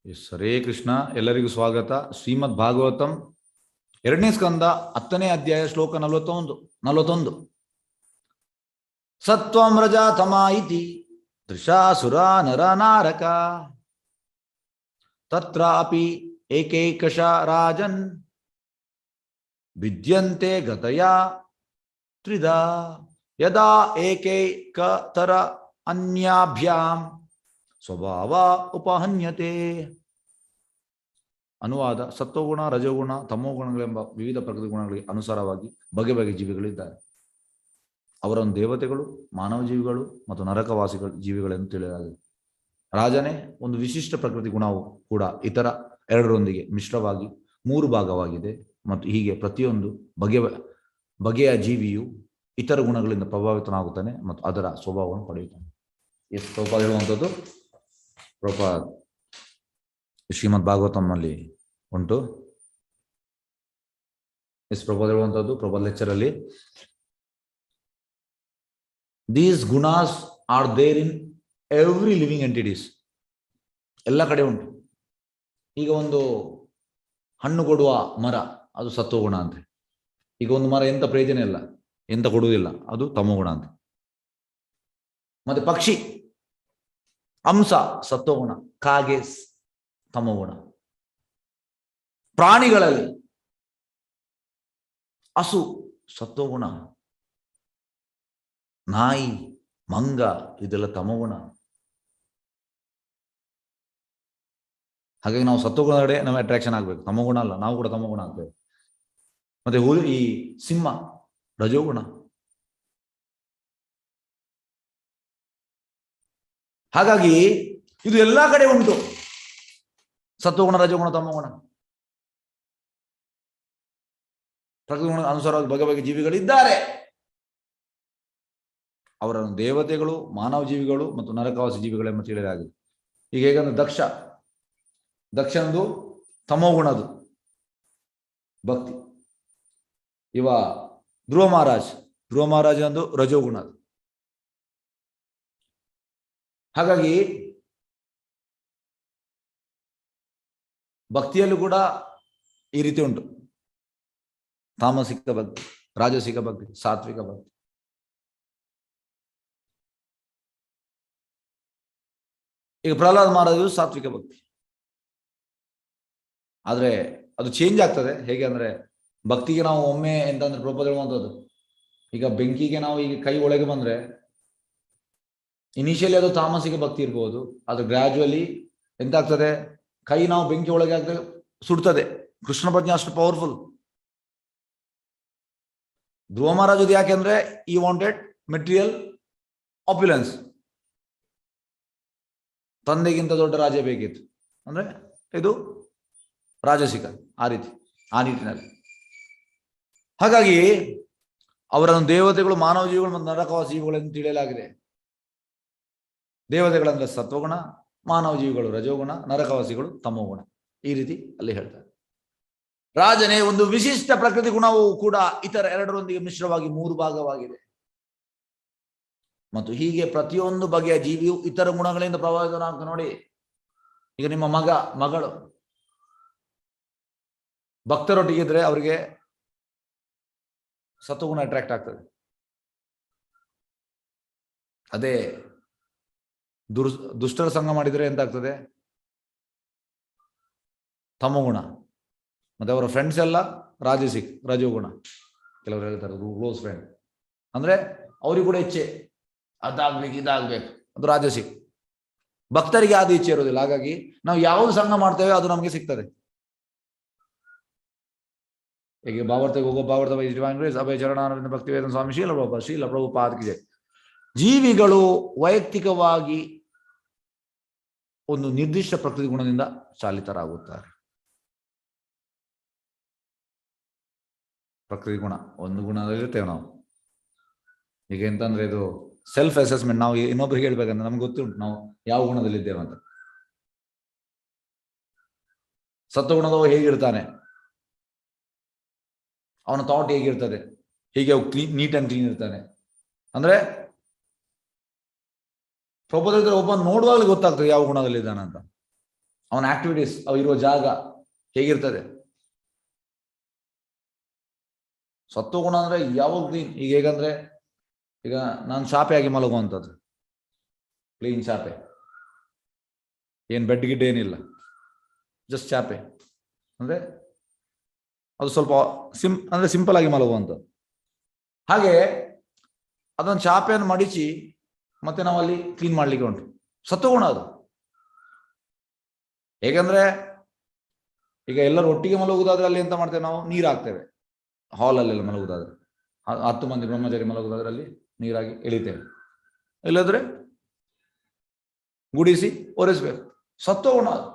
S Hare Krishna. ಎಲ್ಲರಿಗೂ ಸ್ವಾಗತ. ಶ್ರೀಮದ್ ಭಾಗವತಂ 2ನೇ ಸ್ಕಂದ 10ನೇ ಅಧ್ಯಾಯ ಶ್ಲೋಕ 41. ಸತ್ವಂ ರಜಾತಮ ಇತಿ ದೃಶಾಸುರ ನರ ನಾರಕ ತತ್ರಾಪಿ ಏಕೈಕಶ ರಾಜನ್ ವಿದ್ಯಂತೆ ಗತಯಾ ತ್ರಿಧಾ ಯದಾ ಏಕೈಕತರ ಅನ್ಯಾಭ್ಯಾಂ ಸ್ವಭಾವ ಉಪಹನ್ಯತೆ. ಅನುವಾದ: ಸತ್ವಗುಣ, ರಜೋಗುಣ, ತಮೋಗುಣಗಳೆಂಬ ವಿವಿಧ ಪ್ರಕೃತಿ ಗುಣಗಳಿಗೆ ಅನುಸಾರವಾಗಿ ಬಗೆ ಬಗೆ ಜೀವಿಗಳಿದ್ದಾರೆ. ಅವರನ್ನು ದೇವತೆಗಳು, ಮಾನವ ಜೀವಿಗಳು ಮತ್ತು ನರಕವಾಸಿಗಳ ಜೀವಿಗಳೆಂದು ತಿಳಿಯಲಾಗಿದೆ. ರಾಜನೇ ಒಂದು ವಿಶಿಷ್ಟ ಪ್ರಕೃತಿ ಗುಣವು ಕೂಡ ಇತರ ಎರಡರೊಂದಿಗೆ ಮಿಶ್ರವಾಗಿ 3 ಭಾಗವಾಗಿದೆ ಮತ್ತು ಹೀಗೆ ಪ್ರತಿಯೊಂದು ಬಗೆಯ ಜೀವಿಯು ಇತರ ಗುಣಗಳಿಂದ ಪ್ರಭಾವಿತನಾಗುತ್ತಾನೆ ಮತ್ತು ಅದರ ಸ್ವಭಾವವನ್ನು ಪಡೆಯುತ್ತಾನೆ. ಎಷ್ಟು ಪ್ರಭಾವ ಹೇಳುವಂಥದ್ದು ಪ್ರಭಾವ ಶ್ರೀಮದ್ ಭಾಗವತಂನಲ್ಲಿ ಉಂಟು. ಎಷ್ಟು ಪ್ರಭಾವ ಹೇಳುವಂಥದ್ದು ಪ್ರಭಾವ ಲೆಕ್ಚರಲ್ಲಿ. ದೀಸ್ ಗುಣಾಸ್ are there in every living entities. ಎಲ್ಲ ಕಡೆ ಉಂಟು. ಈಗ ಒಂದು ಹಣ್ಣು ಕೊಡುವ ಮರ, ಅದು ಸತ್ವಗುಣ ಅಂತೆ. ಈಗ ಒಂದು ಮರ ಎಂತ ಪ್ರಯೋಜನ ಇಲ್ಲ, ಎಂತ ಕೊಡುವುದಿಲ್ಲ, ಅದು ತಮೋಗುಣ ಅಂತೆ. ಮತ್ತೆ ಪಕ್ಷಿ, ಹಂಸ ಸತ್ವಗುಣ, ಕಾಗೆ ತಮೋಗುಣ. ಪ್ರಾಣಿಗಳಲ್ಲಿ ಹಸು ಸತ್ವಗುಣ, ನಾಯಿ, ಮಂಗ ಇದೆಲ್ಲ ತಮೋಗುಣ. ಹಾಗಾಗಿ ನಾವು ಸತ್ವಗುಣ ಕಡೆ ನಮಗೆ ಅಟ್ರಾಕ್ಷನ್ ಆಗ್ಬೇಕು, ತಮೋಗುಣ ಅಲ್ಲ. ನಾವು ಕೂಡ ತಮೋಗುಣ ಆಗ್ಬೇಕು. ಮತ್ತೆ ಈ ಸಿಂಹ ರಜೋಗುಣ. ಹಾಗಾಗಿ ಇದು ಎಲ್ಲ ಕಡೆ ಉಂಟು, ಸತ್ವಗುಣ, ರಜೋಗುಣ, ತಮೋಗುಣ. ಪ್ರಕೃತಿ ಗುಣ ಅನುಸಾರವಾಗಿ ಬಗೆ ಬಗೆ ಜೀವಿಗಳಿದ್ದಾರೆ. ಅವರನ್ನು ದೇವತೆಗಳು, ಮಾನವ ಜೀವಿಗಳು ಮತ್ತು ನರಕವಾಸಿ ಜೀವಿಗಳೆಂಬ ತಿಳಿಯಲಾಗಿದೆ. ಈಗ ಹೇಗಂದ್ರೆ ದಕ್ಷನದು ತಮೋಗುಣದು ಭಕ್ತಿ. ಇವ ಧ್ರುವ ಮಹಾರಾಜ್ ಅಂದು ರಜೋಗುಣದು. ಹಾಗಾಗಿ ಭಕ್ತಿಯಲ್ಲೂ ಕೂಡ ಈ ರೀತಿ ಉಂಟು: ತಾಮಸಿಕ ಭಕ್ತಿ, ರಾಜಸಿಕ ಭಕ್ತಿ, ಸಾತ್ವಿಕ ಭಕ್ತಿ. ಈಗ ಪ್ರಹ್ಲಾದ್ ಮಹಾರಾಜರು ಸಾತ್ವಿಕ ಭಕ್ತಿ. ಆದ್ರೆ ಅದು ಚೇಂಜ್ ಆಗ್ತದೆ. ಹೇಗೆ ಅಂದ್ರೆ, ಭಕ್ತಿಗೆ ನಾವು ಒಮ್ಮೆ ಎಂತಂದ್ರೆ ಪ್ರಭಾವ ಹೇಳುವಂಥದ್ದು, ಈಗ ಬೆಂಕಿಗೆ ನಾವು ಈಗ ಕೈ ಒಳಗೆ ಬಂದ್ರೆ ಇನಿಷಿಯಲಿ ಅದು ತಾಮಸಿಕ ಭಕ್ತಿ ಇರ್ಬೋದು. ಅದು ಗ್ರಾಜುವಲಿ ಎಂತಾಗ್ತದೆ, ಕೈ ನಾವು ಬೆಂಕಿ ಒಳಗೆ ಆಗ್ತದೆ, ಸುಡ್ತದೆ. ಕೃಷ್ಣ ಪ್ರಜ್ಞೆ ಅಷ್ಟು ಪವರ್ಫುಲ್. ಧ್ರುವ ಮಹಾರಾಜದು ಯಾಕೆಂದ್ರೆ ಈ ವಾಂಟೆಡ್ ಮೆಟೀರಿಯಲ್ ಆಪ್ಯುಲೆನ್ಸ್. ತಂದೆಗಿಂತ ದೊಡ್ಡ ರಾಜ್ಯ ಬೇಕಿತ್ತು, ಅಂದ್ರೆ ಇದು ರಾಜಸಿಕ. ಆ ನಿಟ್ಟಿನಲ್ಲಿ ಹಾಗಾಗಿ ಅವರನ್ನು ದೇವತೆಗಳು, ಮಾನವ ಜೀವಿಗಳು ಮತ್ತು ನರಕವಾಸಿ ಜೀವಿಗಳೆಂದು ತಿಳಿಯಲಾಗಿದೆ. ದೇವತೆಗಳಂದ್ರೆ ಸತ್ವಗುಣ, ಮಾನವ ಜೀವಿಗಳು ರಜೋಗುಣ, ನರಕವಾಸಿಗಳು ತಮೋಗುಣ. ಈ ರೀತಿ ಅಲ್ಲಿ ಹೇಳ್ತಾರೆ. ರಾಜನೇ ಒಂದು ವಿಶಿಷ್ಟ ಪ್ರಕೃತಿ ಗುಣವು ಕೂಡ ಇತರ ಎರಡರೊಂದಿಗೆ ಮಿಶ್ರವಾಗಿ 3 ಭಾಗವಾಗಿದೆ ಮತ್ತು ಹೀಗೆ ಪ್ರತಿಯೊಂದು ಬಗೆಯ ಜೀವಿಯು ಇತರ ಗುಣಗಳಿಂದ ಪ್ರಭಾವಿತನಾಗ್ತದೆ. ನೋಡಿ, ಈಗ ನಿಮ್ಮ ಮಗಳು ಭಕ್ತರೊಟ್ಟಿಗಿದ್ರೆ ಅವರಿಗೆ ಸತ್ವಗುಣ ಅಟ್ರಾಕ್ಟ್ ಆಗ್ತದೆ. ಅದೇ ದುಷ್ಟರ ಸಂಘ ಮಾಡಿದ್ರೆ ಎಂತಾಗ್ತದೆ, ತಮೋಗುಣ. ಮತ್ತೆ ಅವರ ಫ್ರೆಂಡ್ಸ್ ಎಲ್ಲ ರಜೋಗುಣ. ಕೆಲವರು ಹೇಳ್ತಾರೆ ಕ್ಲೋಸ್ ಫ್ರೆಂಡ್ ಅಂದ್ರೆ ಅವ್ರಿಗೆ ಕೂಡ ಇಚ್ಛೆ, ಅದಾಗ್ಬೇಕು ಇದಾಗ್ಬೇಕು, ಅದು ರಾಜಸಿಕ್. ಭಕ್ತರಿಗೆ ಆದ ಇಚ್ಛೆ ಇರೋದಿಲ್ಲ. ಹಾಗಾಗಿ ನಾವು ಯಾವುದು ಸಂಘ ಮಾಡ್ತೇವೆ ಅದು ನಮಗೆ ಸಿಗ್ತದೆ. ಹೀಗೆ ಭಾವಾರ್ಥಕ್ಕೆ ಹೋಗೋ ಭಾವಾರ್ಥ ಅಭಯ ಚರಣಾನಂದ ಭಕ್ತಿ ವೇದ ಸ್ವಾಮಿ ಶೀಲ ಪ್ರಭುಪಾದಕ್ಕೆ. ಜೀವಿಗಳು ವೈಯಕ್ತಿಕವಾಗಿ ಒಂದು ನಿರ್ದಿಷ್ಟ ಪ್ರಕೃತಿ ಗುಣದಿಂದ ಚಾಲಿತರಾಗುತ್ತಾರೆ. ಪ್ರಕೃತಿ ಗುಣ ಒಂದು ಗುಣದಲ್ಲಿರ್ತೇವೆ ನಾವು. ಈಗ ಎಂತಂದ್ರೆ ಇದು ಸೆಲ್ಫ್ ಅಸೆಸ್ಮೆಂಟ್. ನಾವು ಇನ್ನೊಬ್ರಿಗೆ ಹೇಳ್ಬೇಕಂದ್ರೆ ನಮ್ಗೆ ಗೊತ್ತುಂಟು ನಾವು ಯಾವ ಗುಣದಲ್ಲಿದ್ದೇವೆ ಅಂತ. ಸತ್ವಗುಣದವ ಹೇಗಿರ್ತಾನೆ, ಅವನ ಥಾಟ್ ಹೇಗಿರ್ತದೆ, ಹೀಗೆ ನೀಟ್ ಅಂಡ್ ಕ್ಲೀನ್ ಇರ್ತಾನೆ. ಅಂದ್ರೆ ಪ್ರಭುತ್ವ ಒಬ್ಬ ನೋಡುವಾಗಲೇ ಗೊತ್ತಾಗ್ತದೆ ಯಾವ ಗುಣದಲ್ಲಿದ್ದಾನೆ ಅಂತ. ಅವನ ಆಕ್ಟಿವಿಟೀಸ್, ಅವು ಇರುವ ಜಾಗ ಹೇಗಿರ್ತದೆ. ಸತ್ವಗುಣ ಅಂದ್ರೆ ಯಾವಾಗ ಕ್ಲೀನ್. ಈಗ ಹೇಗಂದ್ರೆ, ಈಗ ನಾನು ಚಾಪೆ ಆಗಿ ಮಲಗುವಂಥದ್ದು, ಕ್ಲೀನ್ ಚಾಪೆ, ಏನ್ ಬೆಡ್ ಗಿಡ್ ಏನಿಲ್ಲ, ಜಸ್ಟ್ ಚಾಪೆ ಅಂದ್ರೆ ಅದು ಸ್ವಲ್ಪ ಅಂದ್ರೆ ಸಿಂಪಲ್ ಆಗಿ ಮಲಗುವಂಥದ್ದು. ಹಾಗೆ ಅದೊಂದು ಚಾಪೆಯನ್ನು ಮಡಿಚಿ ಮತ್ತೆ ನಾವಲ್ಲಿ ಕ್ಲೀನ್ ಮಾಡ್ಲಿಕ್ಕೆ ಉಂಟು, ಸತ್ವಗುಣ ಅದು. ಹೇಗಂದ್ರೆ ಈಗ ಎಲ್ಲರೂ ಒಟ್ಟಿಗೆ ಮಲಗುವುದಾದ್ರೆ ಅಲ್ಲಿ ಎಂತ ಮಾಡ್ತೇವೆ ನಾವು, ನೀರು ಹಾಕ್ತೇವೆ. ಹಾಲಲ್ಲೆಲ್ಲ ಮಲಗುವುದಾದ್ರೆ 10 ಮಂದಿ ಬ್ರಹ್ಮಚಾರಿ ಮಲಗುವುದಾದ್ರೆ ಅಲ್ಲಿ ನೀರಾಗಿ ಎಳಿತೇವೆ, ಇಲ್ಲದ್ರೆ ಗುಡಿಸಿ ಒರೆಸ್ಬೇಕು, ಸತ್ವಗುಣ ಅದು.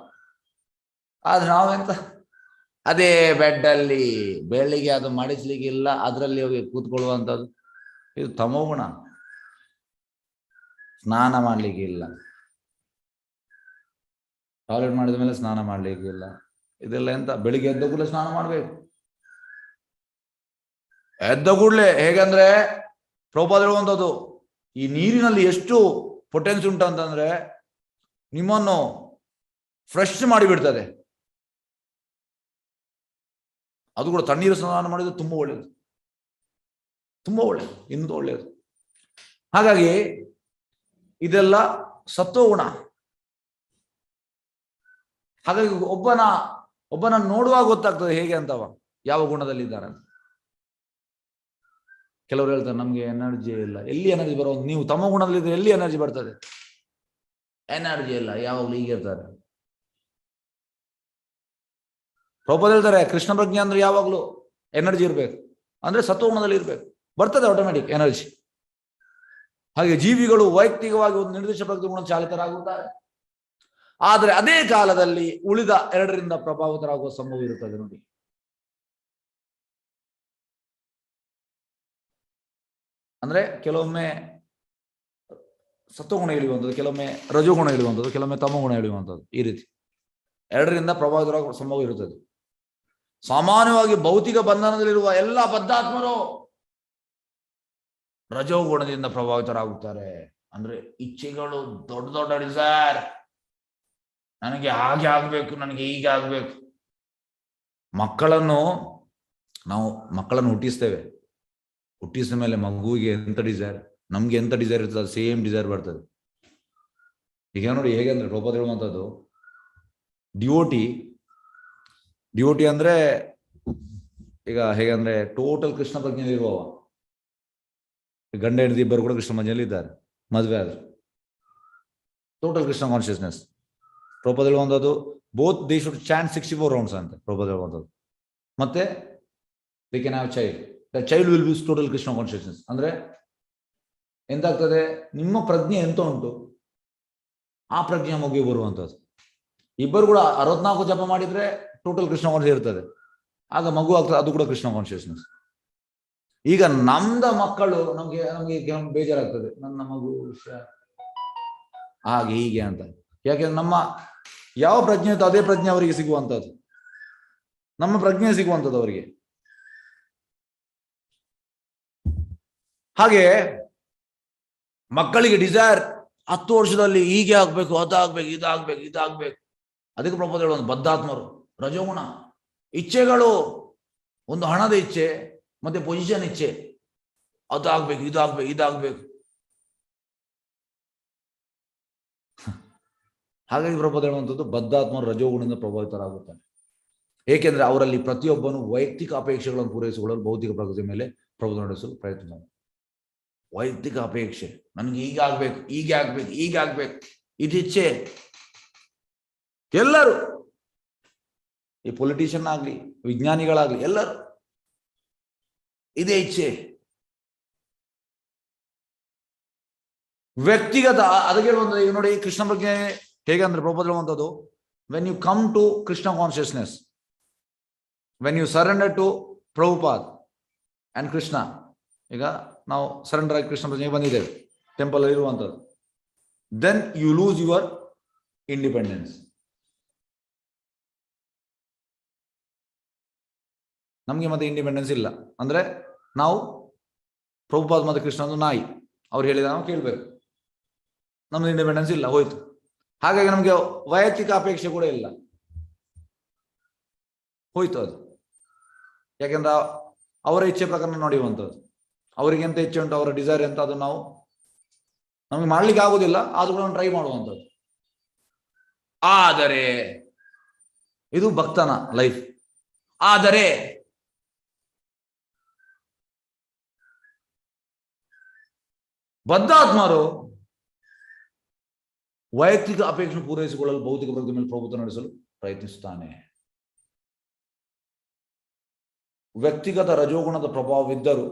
ಆದ್ರೆ ನಾವೆಂತ ಅದೇ ಬೆಡ್ ಅಲ್ಲಿ ಬೆಳಿಗ್ಗೆ ಅದು ಮಾಡಿಸ್ಲಿಕ್ಕಿಲ್ಲ, ಅದರಲ್ಲಿ ಹೋಗಿ ಕೂತ್ಕೊಳ್ಳುವಂಥದ್ದು, ಇದು ತಮೋಗುಣ. ಸ್ನಾನ ಮಾಡ್ಲಿಕ್ಕಿಲ್ಲ, ಟಾಯ್ಲೆಟ್ ಮಾಡಿದ ಮೇಲೆ ಸ್ನಾನ ಮಾಡ್ಲಿಕ್ಕಿಲ್ಲ, ಇದೆಲ್ಲ ಎಂತ, ಬೆಳಿಗ್ಗೆ ಎದ್ದ ಕೂಡಲೇ ಸ್ನಾನ ಮಾಡ್ಬೇಕು. ಎದ್ದ ಕೂಡಲೇ ಹೇಗಂದ್ರೆ ಪ್ರಭುಪಾದ ಹೇಳುವಂಥದ್ದು, ಈ ನೀರಿನಲ್ಲಿ ಎಷ್ಟು ಪೊಟೆನ್ಸಿ ಉಂಟಂತಂದ್ರೆ ನಿಮ್ಮನ್ನು ಫ್ರೆಶ್ ಮಾಡಿಬಿಡ್ತದೆ. ಅದು ಕೂಡ ತಣ್ಣೀರು ಸ್ನಾನ ಮಾಡಿದ್ರೆ ತುಂಬಾ ಒಳ್ಳೆಯದು, ತುಂಬಾ ಒಳ್ಳೆಯದು, ಇನ್ನೂ ಒಳ್ಳೆಯದು. ಹಾಗಾಗಿ ಇದೆಲ್ಲ ಸತ್ವಗುಣ. ಹಾಗಾಗಿ ಒಬ್ಬನ ನೋಡುವಾಗ ಗೊತ್ತಾಗ್ತದೆ ಹೇಗೆ ಅಂತವ, ಯಾವ ಗುಣದಲ್ಲಿ ಇದ್ದಾರೆ ಅಂತ. ಕೆಲವರು ಹೇಳ್ತಾರೆ ನಮ್ಗೆ ಎನರ್ಜಿ ಇಲ್ಲ. ಎಲ್ಲಿ ಎನರ್ಜಿ ಬರೋ, ನೀವು ತಮ್ಮ ಗುಣದಲ್ಲಿದ್ರೆ ಎಲ್ಲಿ ಎನರ್ಜಿ ಬರ್ತದೆ? ಎನರ್ಜಿ ಇಲ್ಲ, ಯಾವಾಗಲೂ ಹೀಗೆ ಇರ್ತಾರೆ. ಪ್ರಭುಪಾದ ಹೇಳ್ತಾರೆ ಕೃಷ್ಣ ಪ್ರಜ್ಞೆ ಅಂದ್ರೆ ಯಾವಾಗಲೂ ಎನರ್ಜಿ ಇರ್ಬೇಕು, ಅಂದ್ರೆ ಸತ್ವಗುಣದಲ್ಲಿ ಇರ್ಬೇಕು, ಬರ್ತದೆ ಆಟೋಮೆಟಿಕ್ ಎನರ್ಜಿ. ಹಾಗೆ ಜೀವಿಗಳು ವೈಯಕ್ತಿಕವಾಗಿ ಒಂದು ನಿರ್ದಿಷ್ಟ ಪ್ರಕೃತಿ ಗುಣ ಚಾಲಿತರಾಗುತ್ತಾರೆ. ಆದರೆ ಅದೇ ಕಾಲದಲ್ಲಿ ಉಳಿದ 2ರಿಂದ ಪ್ರಭಾವಿತರಾಗುವ ಸಂಭವ ಇರುತ್ತದೆ ನೋಡಿ. ಅಂದ್ರೆ ಕೆಲವೊಮ್ಮೆ ಸತ್ವಗುಣ ಇಳಿಯುವಂಥದ್ದು, ಕೆಲವೊಮ್ಮೆ ರಜೋಗುಣ ಇಳಿಯುವಂಥದ್ದು, ಕೆಲವೊಮ್ಮೆ ತಮೋಗುಣ ಇಳಿಯುವಂಥದ್ದು, ಈ ರೀತಿ 2ರಿಂದ ಪ್ರಭಾವಿತರಾಗುವ ಸಂಭವ ಇರುತ್ತದೆ. ಸಾಮಾನ್ಯವಾಗಿ ಭೌತಿಕ ಬಂಧನದಲ್ಲಿರುವ ಎಲ್ಲ ಬದ್ಧಾತ್ಮರು ರಜೋಗುಣದಿಂದ ಪ್ರಭಾವಿತರಾಗುತ್ತಾರೆ. ಅಂದ್ರೆ ಇಚ್ಛೆಗಳು ದೊಡ್ಡ ದೊಡ್ಡ ಡಿಸೈರ್, ನನಗೆ ಹಾಗೆ ಆಗ್ಬೇಕು, ನನಗೆ ಹೀಗೆ ಆಗ್ಬೇಕು. ನಾವು ಮಕ್ಕಳನ್ನು ಹುಟ್ಟಿಸ್ತೇವೆ, ಹುಟ್ಟಿಸಿದ ಮೇಲೆ ಮಗುವಿಗೆ ಎಂತ ಡಿಸೈರ್, ನಮ್ಗೆ ಎಂತ ಡಿಸೈರ್ ಇರ್ತದೆ ಸೇಮ್ ಡಿಸೈರ್ ಬರ್ತದೆ. ಈಗ ನೋಡಿ ಹೇಗೆ ಅಂದ್ರೆ ಪ್ರಭುಪಾದ ಹೇಳುವಂಥದ್ದು, ಡಿವೋಟಿ ಅಂದ್ರೆ ಈಗ ಹೇಗಂದ್ರೆ ಟೋಟಲ್ ಕೃಷ್ಣ ಪ್ರಜ್ಞೆಯಲ್ಲಿ ಇರುವವ. ಗಂಡ ಹೆಂಡತಿ ಇಬ್ಬರು ಕೂಡ ಕೃಷ್ಣ ಪ್ರಜ್ಞೆಯಲ್ಲಿ ಇದ್ದಾರೆ, ಮದುವೆ ಆದ್ರೆ ಟೋಟಲ್ ಕೃಷ್ಣ ಕಾನ್ಶಿಯಸ್ನೆಸ್. ಪ್ರಭುಪಾದ ಹೇಳುವಂಥದ್ದು both they should chant 64 rounds ಅಂತ ಪ್ರಭುಪಾದ ಹೇಳುವಂಥದ್ದು. ಮತ್ತೆ they can have child, the child will be total Krishna consciousness. ಅಂದ್ರೆ ಎಂತಾಗ್ತದೆ, ನಿಮ್ಮ ಪ್ರಜ್ಞೆ ಎಂತ ಉಂಟು ಆ ಪ್ರಜ್ಞೆ ಮಗುವಿಗೆ ಬರುವಂಥದ್ದು. ಇಬ್ಬರು ಕೂಡ 64 ಜಪ ಮಾಡಿದ್ರೆ ಟೋಟಲ್ ಕೃಷ್ಣ ಕಾನ್ಶಿಯಸ್ ಇರ್ತದೆ, ಆಗ ಮಗು ಆಗ್ತದೆ, ಅದು ಕೂಡ ಕೃಷ್ಣ ಕಾನ್ಶಿಯಸ್ನೆಸ್. ಈಗ ನಮ್ದ ಮಕ್ಕಳು ನಮ್ಗೆ ಬೇಜಾರಾಗ್ತದೆ, ನನ್ನ ಮಗು ಹಾಗೆ ಹೀಗೆ ಅಂತ. ಯಾಕೆಂದ್ರೆ ನಮ್ಮ ಯಾವ ಪ್ರಜ್ಞೆ ಇತ್ತು ಅದೇ ಪ್ರಜ್ಞೆ ಅವರಿಗೆ ಸಿಗುವಂಥದ್ದು, ನಮ್ಮ ಪ್ರಜ್ಞೆ ಸಿಗುವಂಥದ್ದು ಅವರಿಗೆ. ಹಾಗೆ ಮಕ್ಕಳಿಗೆ ಡಿಸೈರ್ 10 ವರ್ಷದಲ್ಲಿ ಹೀಗೆ ಆಗ್ಬೇಕು, ಅದಾಗ್ಬೇಕು, ಇದಾಗ್ಬೇಕು. ಅದಕ್ಕೆ ಪ್ರಭುಪಾದ ಹೇಳುವಂಥ ಬದ್ಧಾತ್ಮರು ರಜೋಗುಣ. ಇಚ್ಛೆಗಳು ಒಂದು ಹಣದ ಇಚ್ಛೆ, ಮತ್ತೆ ಪೊಸಿಷನ್ ಇಚ್ಛೆ, ಅದಾಗ್ಬೇಕು, ಇದಾಗ್ಬೇಕು. ಹಾಗಾಗಿ ಪ್ರಭುಪಾದ ಹೇಳುವಂಥದ್ದು ಬದ್ಧಾತ್ಮರು ರಜೋಗುಣದಿಂದ ಪ್ರಭಾವಿತರಾಗುತ್ತಾರೆ. ಏಕೆಂದ್ರೆ ಅವರಲ್ಲಿ ಪ್ರತಿಯೊಬ್ಬನು ವೈಯಕ್ತಿಕ ಅಪೇಕ್ಷೆಗಳನ್ನು ಪೂರೈಸಿಕೊಳ್ಳಲು ಭೌತಿಕ ಪ್ರಕೃತಿಯ ಮೇಲೆ ಪ್ರಭುತ್ವ ನಡೆಸಲು ಪ್ರಯತ್ನ ಮಾಡಿ. ವೈಯಕ್ತಿಕ ಅಪೇಕ್ಷೆ, ನನಗೆ ಹೀಗೆ ಆಗ್ಬೇಕು, ಇದಿಚ್ಛೆ. ಎಲ್ಲರೂ, ಈ ಪೊಲಿಟಿಷಿಯನ್ ಆಗ್ಲಿ, ವಿಜ್ಞಾನಿಗಳಾಗ್ಲಿ, ಎಲ್ಲರೂ ಇದೇ ಇಚ್ಛೆ. ವ್ಯಕ್ತಿಗತ ಅದಕ್ಕೆ ಒಂದು, ಈಗ ನೋಡಿ ಕೃಷ್ಣ ಬಗ್ಗೆ ಹೇಗೆ ಅಂದ್ರೆ ಪ್ರಭುಪಾದ ಹೇಳುವಂಥದ್ದು, when you come to Krishna consciousness, when you surrender to Prabhupad and Krishna. ಈಗ ನಾವು ಸರೆಂಡರ್ ಆಗಿ ಕೃಷ್ಣ ಪ್ರಜ್ಞೆಗೆ ಬಂದಿದ್ದೇವೆ, ಟೆಂಪಲ್ ಅಲ್ಲಿ ಇರುವಂಥದ್ದು. Then you lose your independence. ನಮ್ಗೆ ಮತ್ತೆ ಇಂಡಿಪೆಂಡೆನ್ಸ್ ಇಲ್ಲ. ಅಂದ್ರೆ ನಾವು ಪ್ರಭುಪಾದ್ ಮತ್ತೆ ಕೃಷ್ಣ ಒಂದು ನಾಯಿ, ಅವ್ರು ಹೇಳಿದ ನಾವು ಕೇಳ್ಬೇಕು, ನಮ್ದು ಇಂಡಿಪೆಂಡೆನ್ಸ್ ಇಲ್ಲ, ಹೋಯ್ತು. ಹಾಗಾಗಿ ನಮಗೆ ವೈಯಕ್ತಿಕ ಅಪೇಕ್ಷೆ ಕೂಡ ಇಲ್ಲ, ಹೋಯ್ತು ಅದು. ಯಾಕೆಂದ್ರೆ ಅವರ ಇಚ್ಛೆ ಪ್ರಕಾರ ನಡೆಯುವಂಥದ್ದು, ಅವರಿಗೆ ಎಂತ ಇಚ್ಛೆ ಉಂಟು, ಅವರ ಡಿಸೈರ್ ಎಂತ, ಅದು ನಮಗೆ ಮಾಡ್ಲಿಕ್ಕೆ ಆಗುದಿಲ್ಲ, ಆದ್ರೂ ಕೂಡ ಟ್ರೈ ಮಾಡುವಂಥದ್ದು. ಆದರೆ ಇದು ಭಕ್ತನ ಲೈಫ್. ಆದರೆ ಬದ್ಧಾತ್ಮರು ವೈಯಕ್ತಿಕ ಅಪೇಕ್ಷೆ ಪೂರೈಸಿಕೊಳ್ಳಲು ಭೌತಿಕ ಪ್ರಗತಿ ಮೇಲೆ ಪ್ರಭುತ್ವ ನಡೆಸಲು ಪ್ರಯತ್ನಿಸುತ್ತಾನೆ. ವ್ಯಕ್ತಿಗತ ರಜೋಗುಣದ ಪ್ರಭಾವವಿದ್ದರೂ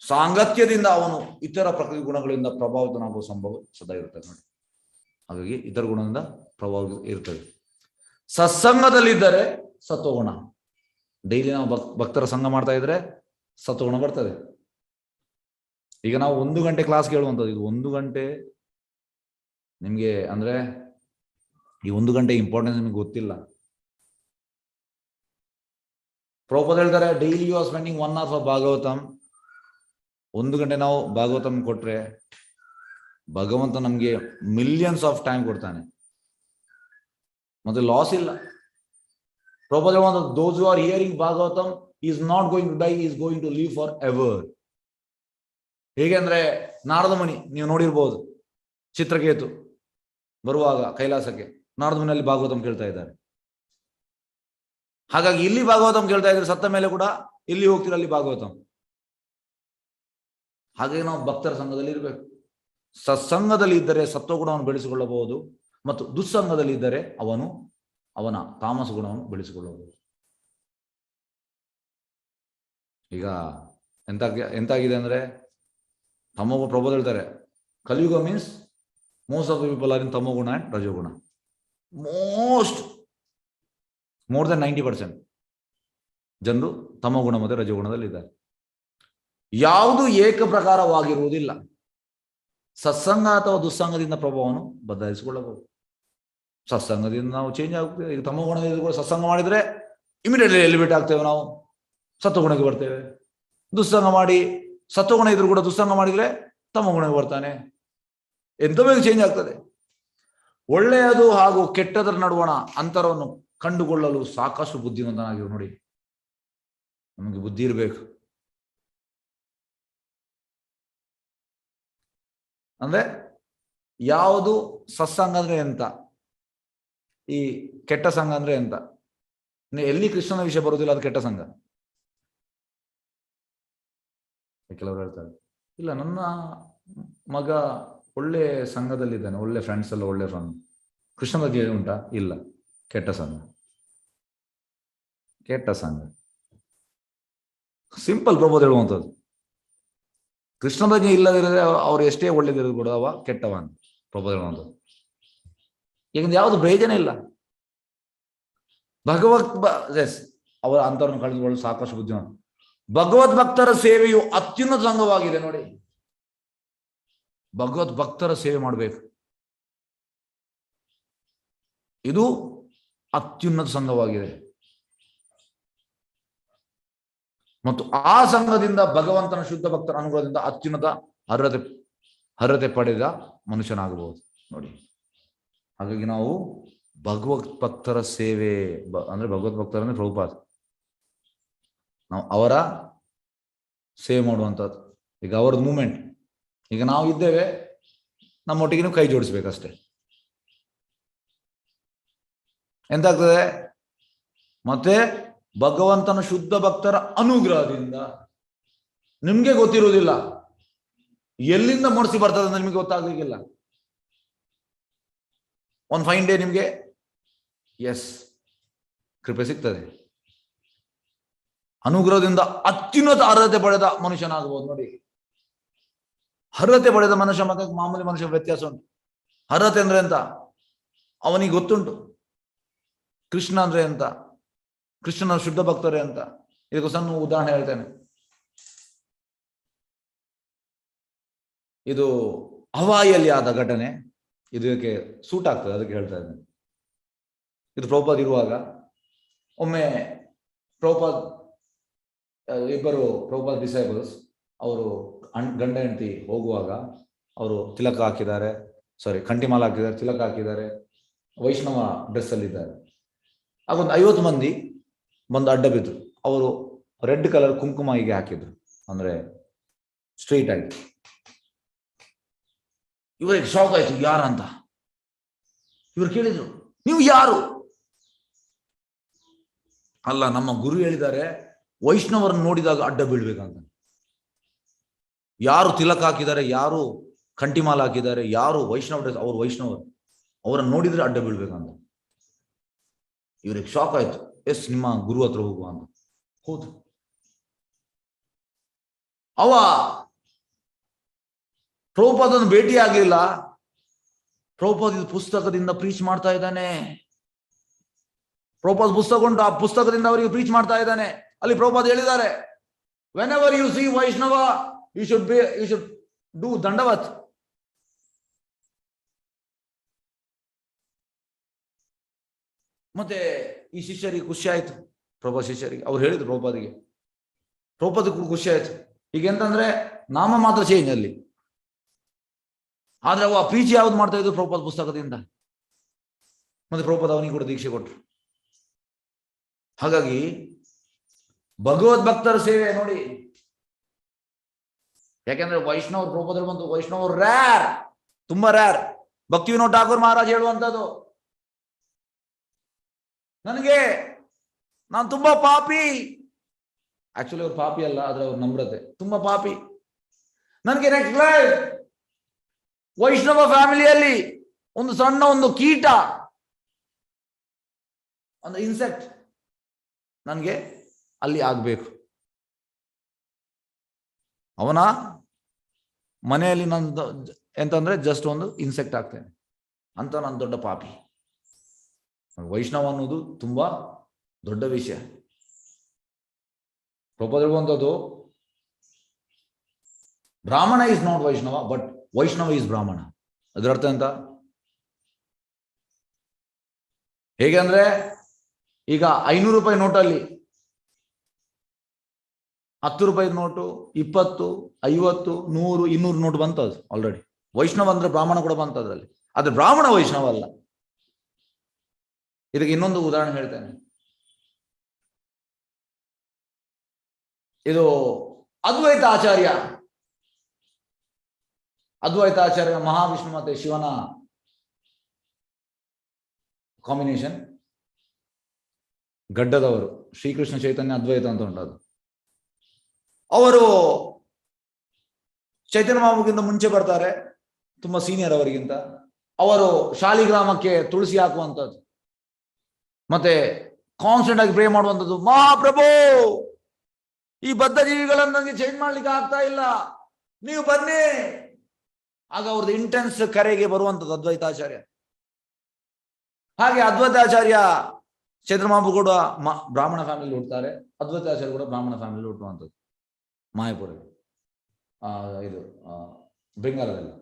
ಸಾಂಗತ್ಯದಿಂದ ಅವನು ಇತರ ಪ್ರಕೃತಿ ಗುಣಗಳಿಂದ ಪ್ರಭಾವಿತನಾಗುವ ಸಂಭವ ಸದಾ ಇರುತ್ತದೆ. ನೋಡಿ, ಹಾಗಾಗಿ ಇತರ ಗುಣದಿಂದ ಪ್ರಭಾವ ಇರ್ತದೆ. ಸತ್ಸಂಗದಲ್ಲಿದ್ದರೆ ಸತ್ವಗುಣ, ಡೈಲಿ ನಾವು ಭಕ್ತರ ಸಂಘ ಮಾಡ್ತಾ ಇದ್ರೆ ಸತ್ವಗುಣ ಬರ್ತದೆ. ಈಗ ನಾವು 1 ಗಂಟೆ ಕ್ಲಾಸ್ ಕೇಳುವಂಥದ್ದು, ಇದು 1 ಗಂಟೆ ನಿಮ್ಗೆ ಅಂದ್ರೆ ಈ 1 ಗಂಟೆ ಇಂಪಾರ್ಟೆನ್ಸ್ ನಿಮ್ಗೆ ಗೊತ್ತಿಲ್ಲ. ಪ್ರಭುಪಾದ ಹೇಳ್ತಾರೆ, daily you are spending 1 hour for Bhagavatam. 1 ಗಂಟೆ ನಾವು ಭಾಗವತಂ ಕೊಟ್ರೆ ಭಗವಂತ ನಮ್ಗೆ ಮಿಲಿಯನ್ಸ್ ಆಫ್ ಟೈಮ್ ಕೊಡ್ತಾನೆ, ಮತ್ತೆ ಲಾಸ್ ಇಲ್ಲ. ಪ್ರಭುಪಾದ ಹೇಳುವಂತ, those who are hearing Bhagavatam is not going to die, is going to live for ever. ಹೇಗೆ ಅಂದ್ರೆ ನಾರದ ಮುನಿ, ನೀವು ನೋಡಿರ್ಬೋದು, ಚಿತ್ರಕೇತು ಬರುವಾಗ ಕೈಲಾಸಕ್ಕೆ ನಾರದ ಮುನಿಯಲ್ಲಿ ಭಾಗವತಂ ಕೇಳ್ತಾ ಇದ್ದಾರೆ. ಹಾಗಾಗಿ ಇಲ್ಲಿ ಭಾಗವತಂ ಕೇಳ್ತಾ ಇದ್ರೆ ಸತ್ತ ಮೇಲೆ ಕೂಡ ಇಲ್ಲಿ ಹೋಗ್ತೀರ ಅಲ್ಲಿ ಭಾಗವತಂ. ಹಾಗಾಗಿ ನಾವು ಭಕ್ತರ ಸಂಘದಲ್ಲಿ ಇರಬೇಕು. ಸತ್ಸಂಗದಲ್ಲಿ ಇದ್ದರೆ ಸತ್ವಗುಣವನ್ನು ಬೆಳೆಸಿಕೊಳ್ಳಬಹುದು, ಮತ್ತು ದುಸ್ಸಂಗದಲ್ಲಿ ಇದ್ದರೆ ಅವನ ತಾಮಸ ಗುಣವನ್ನು ಬೆಳೆಸಿಕೊಳ್ಳಬಹುದು. ಈಗ ಎಂತಾಗಿದೆ ಅಂದ್ರೆ, ತಮೋಗುಣ, ಪ್ರಭುಪಾದ ಹೇಳ್ತಾರೆ, Kaliyuga means most of the people are in ತಮೋಗುಣ ಅಂಡ್ ರಜೋಗುಣ. ಮೋರ್ ದನ್ 90% ಜನರು ತಮೋಗುಣ ಮತ್ತು ರಜೋಗುಣದಲ್ಲಿ ಇದ್ದಾರೆ. ಯಾವುದು ಏಕ ಪ್ರಕಾರವಾಗಿರುವುದಿಲ್ಲ. ಸತ್ಸಂಗ ಅಥವಾ ದುಸ್ಸಂಗದಿಂದ ಪ್ರಭಾವವನ್ನು ಬದಲಾಯಿಸಿಕೊಳ್ಳಬಹುದು. ಸತ್ಸಂಗದಿಂದ ನಾವು ಚೇಂಜ್ ಆಗ್ತೇವೆ. ಈಗ ತಮೋಗುಣದಿಂದ ಕೂಡ ಸತ್ಸಂಗ ಮಾಡಿದ್ರೆ ಇಮಿಡಿಯೇಟ್ಲಿ ಎಲಿವೇಟ್ ಆಗ್ತೇವೆ, ನಾವು ಸತ್ವಗುಣಕ್ಕೆ ಬರ್ತೇವೆ. ದುಸ್ಸಂಗ ಮಾಡಿ ಸತ್ವಗುಣ ಇದ್ರೂ ಕೂಡ ದುಸ್ಸಂಗ ಮಾಡಿದ್ರೆ ತಮೋಗುಣಕ್ಕೆ ಬರ್ತಾನೆ. ಎಂತ ಬೇಗ ಚೇಂಜ್ ಆಗ್ತದೆ. ಒಳ್ಳೆಯದು ಹಾಗೂ ಕೆಟ್ಟದರ ನಡುವಣ ಅಂತರವನ್ನು ಕಂಡುಕೊಳ್ಳಲು ಸಾಕಷ್ಟು ಬುದ್ಧಿವಂತನಾಗಿರು. ನೋಡಿ, ನಮಗೆ ಬುದ್ಧಿ ಇರಬೇಕು. ಅಂದ್ರೆ ಯಾವುದು ಸತ್ಸಂಗ ಅಂದ್ರೆ ಎಂತ, ಈ ಕೆಟ್ಟ ಸಂಘ ಅಂದ್ರೆ ಎಂತ. ಎಲ್ಲಿ ಕೃಷ್ಣನ ವಿಷಯ ಬರುವುದಿಲ್ಲ ಅದು ಕೆಟ್ಟ ಸಂಘ. ಕೆಲವರು ಹೇಳ್ತಾರೆ, ಇಲ್ಲ ನನ್ನ ಮಗ ಒಳ್ಳೆ ಸಂಘದಲ್ಲಿದ್ದಾನೆ, ಒಳ್ಳೆ ಫ್ರೆಂಡ್ಸ್ ಎಲ್ಲ ಒಳ್ಳೆ ಫ್ರೆಂಡ್, ಕೃಷ್ಣ ಬಗ್ಗೆ ಉಂಟಾ? ಇಲ್ಲ, ಕೆಟ್ಟ ಸಂಘ. ಕೆಟ್ಟ ಸಂಘ ಸಿಂಪಲ್. ಪ್ರಭುಪಾದ ಹೇಳುವಂಥದ್ದು, ಕೃಷ್ಣ ಬಗ್ಗೆ ಇಲ್ಲದಿರದೆ ಅವ್ರು ಎಷ್ಟೇ ಒಳ್ಳೇದಿರೋದು ಕೂಡ ಅವ ಕೆಟ್ಟವ ಅಂತ ಪ್ರಭುಪಾದ ಹೇಳುವಂಥದ್ದು. ಯಾಕಂದ್ರೆ ಯಾವುದು ಪ್ರಯೋಜನ ಇಲ್ಲ. ಅವರ ಅಂತರನ್ನು ಕಳೆದುಕೊಳ್ಳಲು ಸಾಕಷ್ಟು ಬುದ್ಧಿವಂತ. ಭಗವದ್ ಭಕ್ತರ ಸೇವೆಯು ಅತ್ಯುನ್ನತ ಸಂಘವಾಗಿದೆ. ನೋಡಿ, ಭಗವದ್ ಭಕ್ತರ ಸೇವೆ ಮಾಡಬೇಕು, ಇದು ಅತ್ಯುನ್ನತ ಸಂಘವಾಗಿದೆ. ಮತ್ತು ಆ ಸಂಘದಿಂದ ಭಗವಂತನ ಶುದ್ಧ ಭಕ್ತರ ಅನುಗ್ರಹದಿಂದ ಅತ್ಯುನ್ನತ ಅರ್ಹತೆ ಪಡೆದ ಮನುಷ್ಯನಾಗಬಹುದು. ನೋಡಿ, ಹಾಗಾಗಿ ನಾವು ಭಗವತ್ ಭಕ್ತರ ಸೇವೆ ಅಂದ್ರೆ ಭಗವತ್ ಭಕ್ತರ ಅಂದ್ರೆ ಪ್ರಭುಪಾದ, ನಾವು ಅವರ ಸೇವೆ ಮಾಡುವಂಥದ್ದು. ಈಗ ಅವರದ್ದು ಮೂಮೆಂಟ್, ಈಗ ನಾವು ಇದ್ದೇವೆ, ನಮ್ಮೊಟ್ಟಿಗೆ ಕೈ ಜೋಡಿಸ್ಬೇಕಷ್ಟೆ. ಎಂತಾಗ್ತದೆ ಮತ್ತೆ ಭಗವಂತನ ಶುದ್ಧ ಭಕ್ತರ ಅನುಗ್ರಹದಿಂದ ನಿಮ್ಗೆ ಗೊತ್ತಿರುವುದಿಲ್ಲ ಎಲ್ಲಿಂದ ಮನಸ್ಸಿ ಬರ್ತದೆ ಅಂತ ನಿಮಗೆ ಗೊತ್ತಾಗ್ಲಿಕ್ಕಿಲ್ಲ. ಒಂದು ಫೈನ್ ಡೇ ನಿಮ್ಗೆ ಕೃಪೆ ಸಿಗ್ತದೆ. ಅನುಗ್ರಹದಿಂದ ಅತ್ಯುನ್ನತ ಅರ್ಹತೆ ಪಡೆದ ಮನುಷ್ಯನಾಗಬಹುದು. ನೋಡಿ, ಅರ್ಹತೆ ಪಡೆದ ಮನುಷ್ಯ ಮತ್ತೆ ಮಾಮೂಲಿ ಮನುಷ್ಯ ವ್ಯತ್ಯಾಸ ಉಂಟು. ಅರ್ಹತೆ ಅಂದ್ರೆ ಎಂತ ಅವನಿಗೆ ಗೊತ್ತುಂಟು, ಕೃಷ್ಣ ಅಂದ್ರೆ ಎಂತ, ಕೃಷ್ಣನ ಶುದ್ಧ ಭಕ್ತರೇ ಅಂತ. ಇದಕ್ಕೆ ಸಣ್ಣ ಉದಾಹರಣೆ ಹೇಳ್ತೇನೆ. ಇದು ಹವಾಯಿಯಲ್ಲಿ ಆದ ಘಟನೆ, ಇದಕ್ಕೆ ಸೂಟ್ ಆಗ್ತದೆ, ಅದಕ್ಕೆ ಹೇಳ್ತಾ ಇದ್ದೇನೆ. ಇದು ಪ್ರಭುಪಾದ ಇರುವಾಗ ಒಮ್ಮೆ ಇಬ್ಬರು ಪ್ರಭುಪಾದ ಡಿಸೈಬಲ್ಸ್ ಅವರು ಗಂಡ ಹೆಂಡತಿ ಹೋಗುವಾಗ ಅವರು ತಿಲಕ ಹಾಕಿದ್ದಾರೆ, ಕಂಠಿಮಾಲ ಹಾಕಿದ್ದಾರೆ, ತಿಲಕ ಹಾಕಿದ್ದಾರೆ, ವೈಷ್ಣವ ಡ್ರೆಸ್ ಅಲ್ಲಿ ಇದ್ದಾರೆ. ಆಗೊಂದು 50 ಮಂದಿ ಬಂದು ಅಡ್ಡ ಬಿದ್ರು. ಅವರು ರೆಡ್ ಕಲರ್ ಕುಂಕುಮ ಹೀಗೆ ಹಾಕಿದ್ರು, ಅಂದ್ರೆ ಸ್ಟ್ರೈಟ್ ಆಗಿ. ಇವರಿಗೆ ಶಾಕ್ ಆಯ್ತು, ಯಾರಂತ. ಇವರು ಕೇಳಿದ್ರು, ನೀವು ಯಾರು? ಅಲ್ಲ, ನಮ್ಮ ಗುರು ಹೇಳಿದ್ದಾರೆ ವೈಷ್ಣವರನ್ನು ನೋಡಿದಾಗ ಅಡ್ಡ ಬೀಳ್ಬೇಕಂತ. ಯಾರು ತಿಲಕ ಹಾಕಿದ್ದಾರೆ, ಯಾರು ಕಂಠಿಮಾಲ ಹಾಕಿದ್ದಾರೆ, ಯಾರು ವೈಷ್ಣವ ಡ್ರೆಸ್, ಅವರು ವೈಷ್ಣವರು, ಅವರನ್ನು ನೋಡಿದ್ರೆ ಅಡ್ಡ ಬೀಳ್ಬೇಕಂತ. ಇವ್ರಿಗೆ ಶಾಕ್ ಆಯ್ತು. ಎಸ್, ನಿಮ್ಮ ಗುರು ಹತ್ರ ಹೋಗುವ ಅಂತ ಹೋದ್ರು. ಅವ ಪ್ರಭುಪಾದನ ಭೇಟಿ ಆಗ್ಲಿಲ್ಲ. ಪ್ರಭುಪಾದ ಪುಸ್ತಕದಿಂದ ಪ್ರೀಚ್ ಮಾಡ್ತಾ ಇದ್ದಾನೆ. ಪ್ರಭುಪಾದ ಪುಸ್ತಕ ಉಂಟು, ಆ ಪುಸ್ತಕದಿಂದ ಅವರಿಗೆ ಪ್ರೀಚ್ ಮಾಡ್ತಾ ಇದ್ದಾನೆ. ಅಲ್ಲಿ ಪ್ರಭುಪಾದ ಹೇಳಿದ್ದಾರೆ, whenever you see Vaishnava you should do ದಂಡವತ್. ಮತ್ತೆ ಈ ಶಿಷ್ಯರಿಗೆ ಖುಷಿ ಆಯ್ತು, ಪ್ರಭುಪಾದ ಶಿಷ್ಯರಿಗೆ. ಅವ್ರು ಹೇಳಿದ್ರು ಪ್ರಭುಪಾದಕ್ಕೂ ಖುಷಿ ಆಯ್ತು. ಈಗ ಎಂತಂದ್ರೆ ನಾಮ ಮಾತ್ರ ಚೇಂಜ್ ಅಲ್ಲಿ, ಆದ್ರೆ ಅವ ಪ್ರೀಚ್ ಯಾವ್ದು ಮಾಡ್ತಾ ಇದ್ರು ಪ್ರಭುಪಾದ ಪುಸ್ತಕದಿಂದ. ಮತ್ತೆ ಪ್ರಭುಪಾದ ಅವನಿಗೆ ಕೂಡ ದೀಕ್ಷೆ ಕೊಟ್ರು. ಹಾಗಾಗಿ ಭಗವದ್ ಭಕ್ತರ ಸೇವೆ ನೋಡಿ. ಯಾಕೆಂದ್ರೆ ವೈಷ್ಣವರು ಪ್ರಭುಪಾದರು ಬಂತು, ವೈಷ್ಣವರು ರ್ಯಾರ್, ತುಂಬಾ ರ್ಯಾರ್. ಭಕ್ತಿ ವಿನೋದ್ ಠಾಕೂರ್ ಮಹಾರಾಜ್ ಹೇಳುವಂತದ್ದು, ನಾನು ತುಂಬಾ ಪಾಪಿ. ಆಕ್ಚುಲಿ ಅವ್ರು ಪಾಪಿ ಅಲ್ಲ, ಆದ್ರೆ ಅವ್ರ ನಮ್ರತೆ ತುಂಬಾ ಪಾಪಿ. ನನಗೆ ನೆಕ್ಸ್ಟ್ ಲೈಫ್ ವೈಷ್ಣವ ಫ್ಯಾಮಿಲಿಯಲ್ಲಿ ಒಂದು ಸಣ್ಣ ಒಂದು ಕೀಟ, ಒಂದು ಇನ್ಸೆಕ್ಟ್ ನನಗೆ ಅಲ್ಲಿ ಆಗ್ಬೇಕು. ಅವನ ಮನೆಯಲ್ಲಿ ನಾನು ಎಂತಂದ್ರೆ ಜಸ್ಟ್ ಒಂದು ಇನ್ಸೆಕ್ಟ್ ಆಗ್ತೇನೆ ಅಂತ, ನಾನು ದೊಡ್ಡ ಪಾಪಿ. ವೈಷ್ಣವ ಅನ್ನೋದು ತುಂಬಾ ದೊಡ್ಡ ವಿಷಯ. ಪ್ರಭುಪಾದ ಹೇಳುವಂಥದ್ದು, brahmana is not Vaishnava, but Vaishnava is brahmana. ಅದರ ಅರ್ಥ ಎಂತ? ಹೇಗೆ ಅಂದ್ರೆ, ಈಗ 500 ರೂಪಾಯಿ ನೋಟಲ್ಲಿ 10 ರೂಪಾಯಿ ನೋಟು, 20, 50, 100, 200 ನೋಟು ಬಂತದ್ದು ಆಲ್ರೆಡಿ. ವೈಷ್ಣವ ಅಂದ್ರೆ ಬ್ರಾಹ್ಮಣ ಕೂಡ ಬಂತ ಅದರಲ್ಲಿ. ಆದ್ರೆ ಬ್ರಾಹ್ಮಣ ವೈಷ್ಣವ ಅಲ್ಲ. ಇದಕ್ಕೆ ಇನ್ನೊಂದು ಉದಾಹರಣೆ ಹೇಳ್ತೇನೆ. ಇದು ಅದ್ವೈತ ಆಚಾರ್ಯ ಮಹಾವಿಷ್ಣು ಮತ್ತೆ ಶಿವನ ಕಾಂಬಿನೇಷನ್. ಗಡ್ಡದವರು, ಶ್ರೀಕೃಷ್ಣ ಚೈತನ್ಯ ಅದ್ವೈತ ಅಂತ ಉಂಟದು. ಅವರು ಚೈತನ್ಯ ಮಹಾಪ್ರಭುಗಿಂತ ಮುಂಚೆ ಬರ್ತಾರೆ, ತುಂಬಾ ಸೀನಿಯರ್ ಅವರಿಗಿಂತ. ಅವರು ಶಾಲಿಗ್ರಾಮಕ್ಕೆ ತುಳಸಿ ಹಾಕುವಂಥದ್ದು, ಮತ್ತೆ ಕಾನ್ಸ್ಟೆಂಟ್ ಆಗಿ ಪ್ರೇ ಮಾಡುವಂಥದ್ದು, ಮಹಾಪ್ರಭು ಈ ಬದ್ಧ ಜೀವಿಗಳನ್ನು ನನಗೆ ಚೇಂಜ್ ಮಾಡ್ಲಿಕ್ಕೆ ಆಗ್ತಾ ಇಲ್ಲ, ನೀವು ಬನ್ನಿ. ಆಗ ಅವ್ರದ್ದು ಇಂಟೆನ್ಸ್ ಕರೆಗೆ ಬರುವಂಥದ್ದು ಅದ್ವೈತಾಚಾರ್ಯ. ಹಾಗೆ ಅದ್ವೈತಾಚಾರ್ಯ ಚೈತನ್ಯ ಮಹಾಪ್ರಭು ಕೂಡ ಬ್ರಾಹ್ಮಣ ಫ್ಯಾಮಿಲಿ ಹುಡ್ತಾರೆ, ಅದ್ವೈತಾಚಾರ್ಯ ಕೂಡ ಬ್ರಾಹ್ಮಣ ಫ್ಯಾಮಿಲಿ ಹುಟ್ಟುವಂಥದ್ದು. ಮಾಯಪುರ, ಇದು ಬೆಂಗಾಲದಲ್ಲಿ.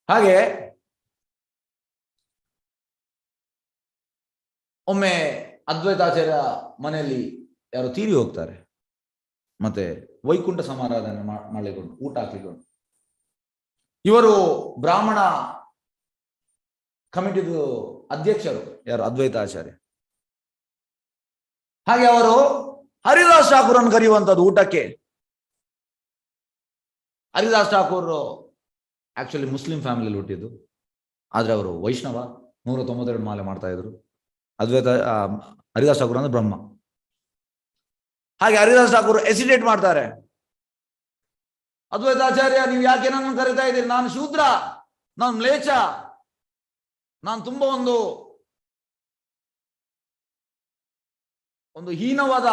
ಹಾಗೆ ಒಮ್ಮೆ ಅದ್ವೈತಾಚಾರ್ಯ ಮನೆಯಲ್ಲಿ ಯಾರು ತೀರಿ ಹೋಗ್ತಾರೆ. ಮತ್ತೆ ವೈಕುಂಠ ಸಮಾರಾಧನೆ ಮಾಡಲಿಕ್ಕೆ ಊಟ ಹಾಕ್ಲಿಕ್ಕೆ. ಇವರು ಬ್ರಾಹ್ಮಣ ಕಮಿಟಿದು ಅಧ್ಯಕ್ಷರು, ಯಾರು? ಅದ್ವೈತಾಚಾರ್ಯ. ಹಾಗೆ ಅವರು ಹರಿದಾಸ್ ಠಾಕೂರನ್ನು ಕರೆಯುವಂಥದ್ದು ಊಟಕ್ಕೆ. ಹರಿದಾಸ್ ಠಾಕೂರ್ ಆಕ್ಚುಲಿ ಮುಸ್ಲಿಂ ಫ್ಯಾಮಿಲಿಯಲ್ಲಿ ಹುಟ್ಟಿದ್ದು, ಆದ್ರೆ ಅವರು ವೈಷ್ಣವ, 192 ಮಾಲೆ ಮಾಡ್ತಾ ಇದ್ರು. ಹರಿದಾಸ್ ಠಾಕೂರ್ ಅಂದ್ರೆ ಬ್ರಹ್ಮ. ಹಾಗೆ ಹರಿದಾಸ್ ಠಾಕೂರ್ ಎಸಿಡೇಟ್ ಮಾಡ್ತಾರೆ. ಅದ್ವೈತಾಚಾರ್ಯ, ನೀವು ಯಾಕೆ ನನ್ನನ್ನು ಕರೀತಾ ಇದ್ದೀರಿ? ನಾನು ಶೂದ್ರ, ನಾನು ಮ್ಲೇಚ್ಛ, ನಾನು ತುಂಬಾ ಒಂದು ಹೀನವಾದ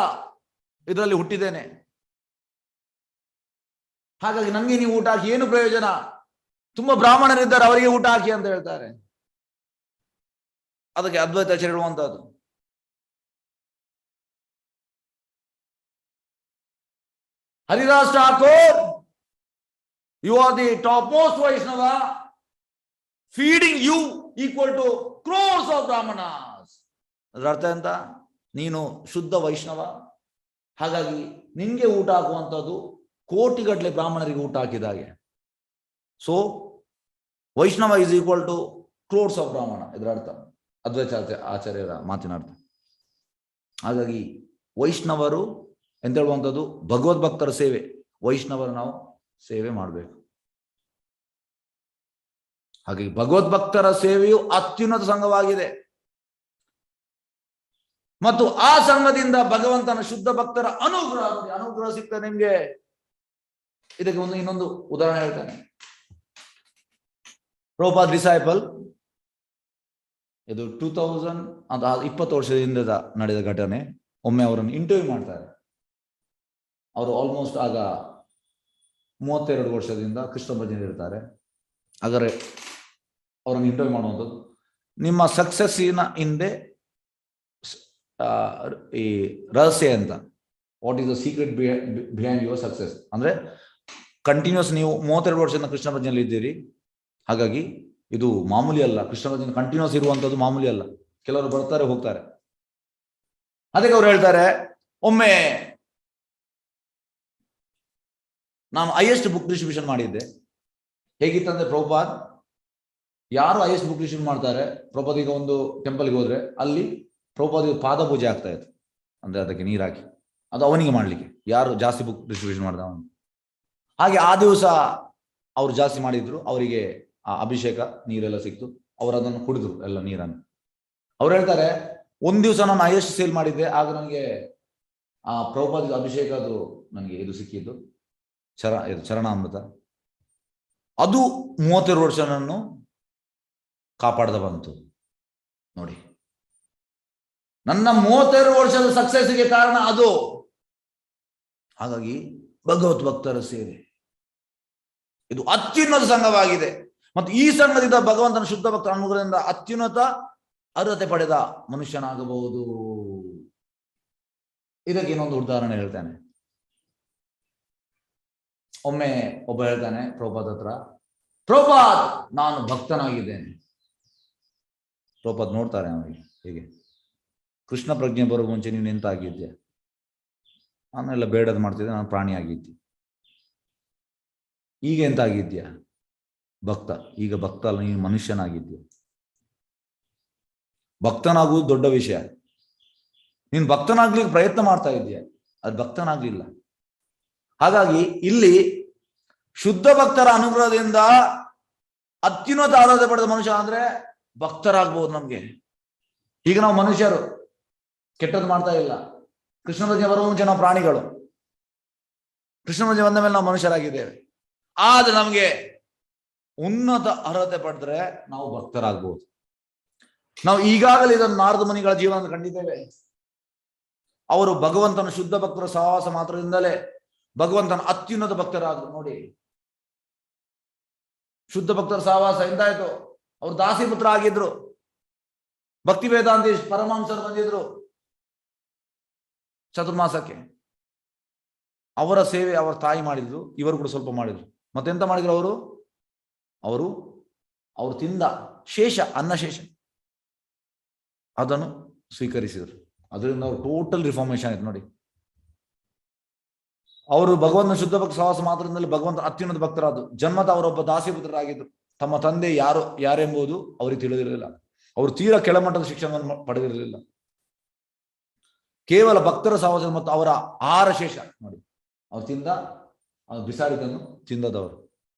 ಇದರಲ್ಲಿ ಹುಟ್ಟಿದ್ದೇನೆ. ಹಾಗಾಗಿ ನನಗೆ ನೀವು ಊಟ ಹಾಕಿ ಏನು ಪ್ರಯೋಜನ? ತುಂಬಾ ಬ್ರಾಹ್ಮಣರಿದ್ದಾರೆ, ಅವರಿಗೆ ಊಟ ಹಾಕಿ ಅಂತ ಹೇಳ್ತಾರೆ. ಅದಕ್ಕೆ ಅದ್ವೈತಾಚಾರ್ಯ ಹೇಳುವಂತಹದ್ದು, Haridas Thakur, you are the top most Vaishnava, feeding you equal to crores of ಬ್ರಾಹ್ಮಣಸ್. ಅದರ ಅರ್ಥ ಎಂತ? ನೀನು ಶುದ್ಧ ವೈಷ್ಣವ, ಹಾಗಾಗಿ ನಿನ್ಗೆ ಊಟ ಹಾಕುವಂಥದ್ದು ಕೋಟಿಗಟ್ಟಲೆ ಬ್ರಾಹ್ಮಣರಿಗೆ ಊಟ ಹಾಕಿದ ಹಾಗೆ. So Vaishnava is equal to crores of brahmana, ಇದರ ಅರ್ಥ ಅದ್ವೈತ ಆಚಾರ್ಯರ ಮಾತಿನ ಅರ್ಥ. ಹಾಗಾಗಿ ವೈಷ್ಣವರು ಎಂತ ಹೇಳುವಂಥದ್ದು ಭಗವದ್ಭಕ್ತರ ಸೇವೆ. ವೈಷ್ಣವರು ನಾವು ಸೇವೆ ಮಾಡಬೇಕು. ಹಾಗಾಗಿ ಭಗವದ್ಭಕ್ತರ ಸೇವೆಯು ಅತ್ಯುನ್ನತ ಸಂಘವಾಗಿದೆ ಮತ್ತು ಆ ಸಂಘದಿಂದ ಭಗವಂತನ ಶುದ್ಧ ಭಕ್ತರ ಅನುಗ್ರಹ, ಅನುಗ್ರಹ ಸಿಗ್ತದೆ ನಿಮ್ಗೆ. ಇದಕ್ಕೆ ಇನ್ನೊಂದು ಉದಾಹರಣೆ ಹೇಳ್ತಾನೆ. ಪ್ರಭುಪಾದ ಡಿಸೈಪಲ್, ಇದು 2000 ಅಂತ 20 ವರ್ಷದಿಂದ ನಡೆದ ಘಟನೆ. ಒಮ್ಮೆ ಅವರನ್ನು ಇಂಟರ್ವ್ಯೂ ಮಾಡ್ತಾರೆ. ಅವರು ಆಲ್ಮೋಸ್ಟ್ ಆಗ 32 ವರ್ಷದಿಂದ ಕೃಷ್ಣ ಭಜನೆ ಇರ್ತಾರೆ. ಹಾಗಾದ್ರೆ ಅವರನ್ನು ಇಂಟರ್ವ್ಯೂ ಮಾಡುವಂಥದ್ದು, ನಿಮ್ಮ ಸಕ್ಸಸ್ಸಿನ ಹಿಂದೆ ಈ ರಹಸ್ಯ ಅಂತ, what is the secret behind your success ಅಂದ್ರೆ ಕಂಟಿನ್ಯೂಸ್ ನೀವು 32 ವರ್ಷದಿಂದ ಕೃಷ್ಣ ಭಜನೆಯಲ್ಲಿ ಇದ್ದೀರಿ. ಹಾಗಾಗಿ ಇದು ಮಾಮೂಲಿ ಅಲ್ಲ, ಕೃಷ್ಣ ಭಜನೆ ಕಂಟಿನ್ಯೂಸ್ ಇರುವಂಥದ್ದು ಮಾಮೂಲಿ ಅಲ್ಲ. ಕೆಲವರು ಬರ್ತಾರೆ ಹೋಗ್ತಾರೆ. ಅದಕ್ಕೆ ಅವ್ರು ಹೇಳ್ತಾರೆ, ಒಮ್ಮೆ ನಾನು ಹೈಯೆಸ್ಟ್ ಬುಕ್ ಡಿಸ್ಟ್ರಿಬ್ಯೂಷನ್ ಮಾಡಿದ್ದೆ. ಹೇಗಿತ್ತಂದ್ರೆ ಪ್ರಭುಪಾದ್, ಯಾರು ಹೈಯೆಸ್ಟ್ ಬುಕ್ ಡಿಸ್ಟ್ರಿಬ್ಯೂಷನ್ ಮಾಡ್ತಾರೆ, ಪ್ರಭುಪಾದ್ ಈಗ ಒಂದು ಟೆಂಪಲ್ಗೆ ಹೋದ್ರೆ ಅಲ್ಲಿ ಪ್ರಭುಪಾದಿಗೆ ಪಾದ ಪೂಜೆ ಆಗ್ತಾ ಇತ್ತು. ಅಂದ್ರೆ ಅದಕ್ಕೆ ನೀರು ಹಾಕಿ, ಅದು ಅವನಿಗೆ ಮಾಡ್ಲಿಕ್ಕೆ, ಯಾರು ಜಾಸ್ತಿ ಬುಕ್ ಡಿಸ್ಟ್ರಿಬ್ಯೂಷನ್ ಮಾಡ್ದ ಅವನು. ಹಾಗೆ ಆ ದಿವಸ ಅವ್ರು ಜಾಸ್ತಿ ಮಾಡಿದ್ರು, ಅವರಿಗೆ ಆ ಅಭಿಷೇಕ ನೀರೆಲ್ಲ ಸಿಕ್ತು. ಅವರು ಅದನ್ನು ಕುಡಿದ್ರು ಎಲ್ಲ ನೀರನ್ನು. ಅವ್ರು ಹೇಳ್ತಾರೆ, ಒಂದ್ ದಿವಸ ನಾನು ಹೈಯೆಸ್ಟ್ ಸೇಲ್ ಮಾಡಿದ್ದೆ, ಆಗ ನನಗೆ ಆ ಪ್ರಭುಪಾದ ಅಭಿಷೇಕ ಅದು ನನಗೆ ಇದು ಸಿಕ್ಕಿದ್ದು, ಚರಣಾಮೃತ. ಅದು 32 ವರ್ಷ ನನ್ನನ್ನು ಕಾಪಾಡದ ಬಂತು ನೋಡಿ. ನನ್ನ 32 ವರ್ಷದ ಸಕ್ಸಸ್ಗೆ ಕಾರಣ ಅದು. ಹಾಗಾಗಿ ಭಗವತ್ ಭಕ್ತರ ಸೇವೆ ಇದು ಅತ್ಯುನ್ನತ ಸಂಘವಾಗಿದೆ. ಮತ್ತು ಈ ಸಂಘದಿಂದ ಭಗವಂತನ ಶುದ್ಧ ಭಕ್ತರ ಅನುಗ್ರಹದಿಂದ ಅತ್ಯುನ್ನತ ಅರ್ಹತೆ ಪಡೆದ ಮನುಷ್ಯನಾಗಬಹುದು. ಇದಕ್ಕೆ ಇನ್ನೊಂದು ಉದಾಹರಣೆ ಹೇಳ್ತಾನೆ. ಒಮ್ಮೆ ಒಬ್ಬ ಹೇಳ್ತಾನೆ ಪ್ರಭುಪಾದ್ ಹತ್ರ, ಪ್ರಭುಪಾದ್ ನಾನು ಭಕ್ತನಾಗಿದ್ದೇನೆ. ಪ್ರಭುಪಾದ್ ನೋಡ್ತಾರೆ ಅವನಿಗೆ, ಹೀಗೆ ಕೃಷ್ಣ ಪ್ರಜ್ಞೆ ಬರೋ ಮುಂಚೆ ನೀನು ಎಂತ ಆಗಿದ್ದೆ? ನಾನೆಲ್ಲ ಬೇಡದ್ ಮಾಡ್ತಿದ್ದೆ, ನಾನು ಪ್ರಾಣಿ ಆಗಿದ್ದೆ. ಈಗ ಎಂತ ಆಗಿದ್ಯಾ? ಭಕ್ತ. ಈಗ ಭಕ್ತ ಅಲ್ಲ, ನೀನು ಮನುಷ್ಯನಾಗಿದ್ಯ. ಭಕ್ತನಾಗುವುದು ದೊಡ್ಡ ವಿಷಯ. ನೀನು ಭಕ್ತನಾಗ್ಲಿಕ್ಕೆ ಪ್ರಯತ್ನ ಮಾಡ್ತಾ ಇದೆಯಾ, ಅದು ಭಕ್ತನಾಗ್ಲಿಲ್ಲ. ಹಾಗಾಗಿ ಇಲ್ಲಿ ಶುದ್ಧ ಭಕ್ತರ ಅನುಗ್ರಹದಿಂದ ಅತ್ಯುನ್ನತ ಆರಾಧನೆ ಪಡೆದ ಮನುಷ್ಯ ಅಂದ್ರೆ ಭಕ್ತರಾಗ್ಬೋದು ನಮ್ಗೆ. ಈಗ ನಾವು ಮನುಷ್ಯರು ಕೆಟ್ಟದ್ದು ಮಾಡ್ತಾ ಇಲ್ಲ. ಕೃಷ್ಣ ಭಜನೆ ಬರುವ ಮುಂಚೆ ನಾವು ಪ್ರಾಣಿಗಳು, ಕೃಷ್ಣ ಭಜನೆ ಬಂದ ಮೇಲೆ ನಾವು ಮನುಷ್ಯರಾಗಿದ್ದೇವೆ. ಆದ್ರೆ ನಮ್ಗೆ ಉನ್ನತ ಅರ್ಹತೆ ಪಡೆದ್ರೆ ನಾವು ಭಕ್ತರಾಗ್ಬೋದು. ನಾವು ಈಗಾಗಲೇ ಇದನ್ನು ನಾರದ ಮುನಿಗಳ ಜೀವನ ಕಂಡಿದ್ದೇವೆ. ಅವರು ಭಗವಂತನ ಶುದ್ಧ ಭಕ್ತರ ಸಹವಾಸ ಮಾತ್ರದಿಂದಲೇ ಭಗವಂತನ ಅತ್ಯುನ್ನತ ಭಕ್ತರಾದ್ರು ನೋಡಿ. ಶುದ್ಧ ಭಕ್ತರ ಸಹವಾಸ ಎಂತಾಯ್ತು, ಅವರು ದಾಸಿಪುತ್ರ ಆಗಿದ್ರು. ಭಕ್ತಿ ವೇದಾಂತಿ ಪರಮಹಂಸರು ಬಂದಿದ್ರು ಚತುರ್ಮಾಸಕ್ಕೆ. ಅವರ ಸೇವೆ ಅವರ ತಾಯಿ ಮಾಡಿದ್ರು, ಇವರು ಕೂಡ ಸ್ವಲ್ಪ ಮಾಡಿದ್ರು. ಮತ್ತೆಂತ ಮಾಡಿದ್ರು ಅವರು ತಿಂದ ಶೇಷ, ಅನ್ನಶೇಷ ಅದನ್ನು ಸ್ವೀಕರಿಸಿದ್ರು. ಅದರಿಂದ ಅವರು ಟೋಟಲ್ ರಿಫಾರ್ಮೇಶನ್ ಆಯ್ತು ನೋಡಿ. ಅವರು ಭಗವಂತನ ಶುದ್ಧ ಭಕ್ತ ಸಹವಾಸ ಮಾತ್ರದಿಂದಲೇ ಭಗವಂತ ಅತ್ಯುನ್ನತ ಭಕ್ತರಾದ್ರು. ಜನ್ಮದ ಅವರೊಬ್ಬ ದಾಸಿಪುತ್ರರಾಗಿದ್ರು. ತಮ್ಮ ತಂದೆ ಯಾರೆಂಬುದು ಅವರಿಗೆ ತಿಳಿದಿರಲಿಲ್ಲ. ಅವರು ತೀರಾ ಕೆಳಮಟ್ಟದ ಶಿಕ್ಷಣವನ್ನು ಪಡೆದಿರಲಿಲ್ಲ. ಕೇವಲ ಭಕ್ತರ ಸಹವಾಸ ಮತ್ತು ಅವರ ಆಹಾರ ಶೇಷ ನೋಡಿ, ಅವ್ರು ತಿಂದ ಬಿಸಾಡಿದನ್ನು ತಿಂದದವರು